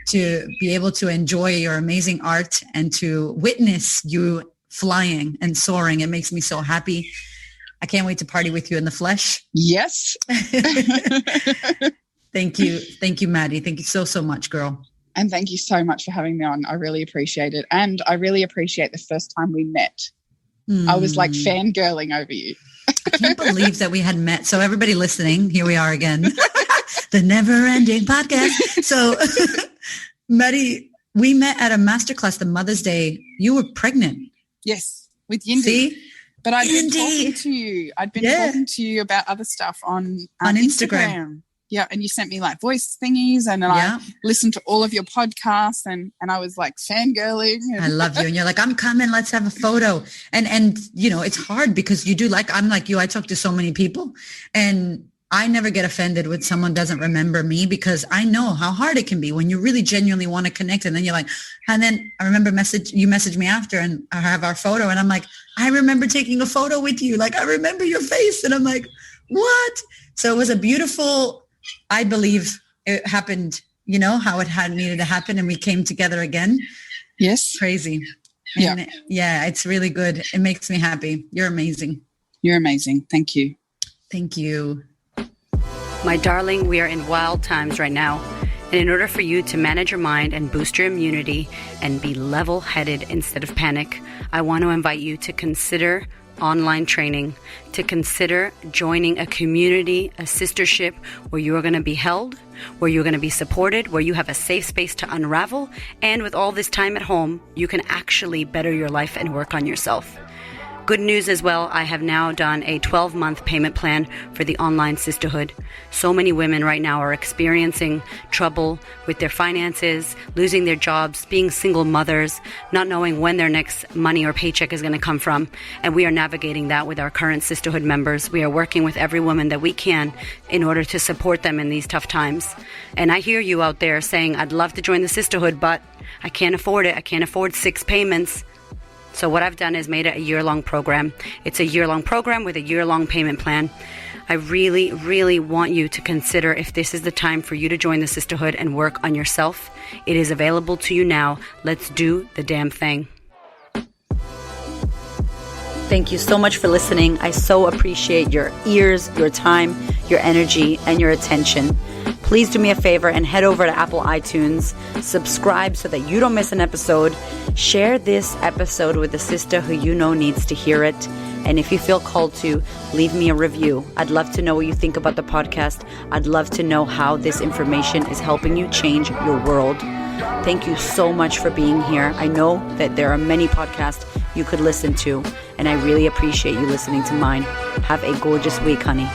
to be able to enjoy your amazing art and to witness you flying and soaring. It makes me so happy. I can't wait to party with you in the flesh. Yes. Thank you. Thank you, Madi. Thank you so, so much, girl. And thank you so much for having me on. I really appreciate it. And I really appreciate the first time we met. I was like fangirling over you. I can't believe that we had met. So everybody listening, here we are again. The never-ending podcast. So, Madi, we met at a masterclass, the Mother's Day. You were pregnant. Yes, with Yindi. See? But I'd been talking to you. I'd been talking to you about other stuff on Instagram. Yeah, and you sent me like voice thingies, and then I listened to all of your podcasts, and I was like fangirling. I love you, and you're like, I'm coming, let's have a photo. And it's hard because you do, like, I'm like you, I talk to so many people, and I never get offended when someone doesn't remember me, because I know how hard it can be when you really genuinely want to connect. And then you're like, and then I remember you messaged me after, and I have our photo, and I'm like, I remember taking a photo with you. Like, I remember your face. And I'm like, what? So it was a beautiful, I believe it happened, how it had needed to happen. And we came together again. Yes. Crazy. And yeah, it's really good. It makes me happy. You're amazing. You're amazing. Thank you. Thank you. My darling, we are in wild times right now. And in order for you to manage your mind and boost your immunity and be level-headed instead of panic, I want to invite you to consider online training, to consider joining a community, a sistership where you are going to be held, where you're going to be supported, where you have a safe space to unravel. And with all this time at home, you can actually better your life and work on yourself. Good news as well, I have now done a 12-month payment plan for the online sisterhood. So many women right now are experiencing trouble with their finances, losing their jobs, being single mothers, not knowing when their next money or paycheck is going to come from. And we are navigating that with our current sisterhood members. We are working with every woman that we can in order to support them in these tough times. And I hear you out there saying, I'd love to join the sisterhood, but I can't afford it. I can't afford 6 payments. So what I've done is made it a year-long program. It's a year-long program with a year-long payment plan. I really, really want you to consider if this is the time for you to join the sisterhood and work on yourself. It is available to you now. Let's do the damn thing. Thank you so much for listening. I so appreciate your ears, your time, your energy, and your attention. Please do me a favor and head over to Apple iTunes, subscribe so that you don't miss an episode, share this episode with a sister who you know needs to hear it, and if you feel called to, leave me a review. I'd love to know what you think about the podcast. I'd love to know how this information is helping you change your world. Thank you so much for being here. I know that there are many podcasts you could listen to, and I really appreciate you listening to mine. Have a gorgeous week, honey.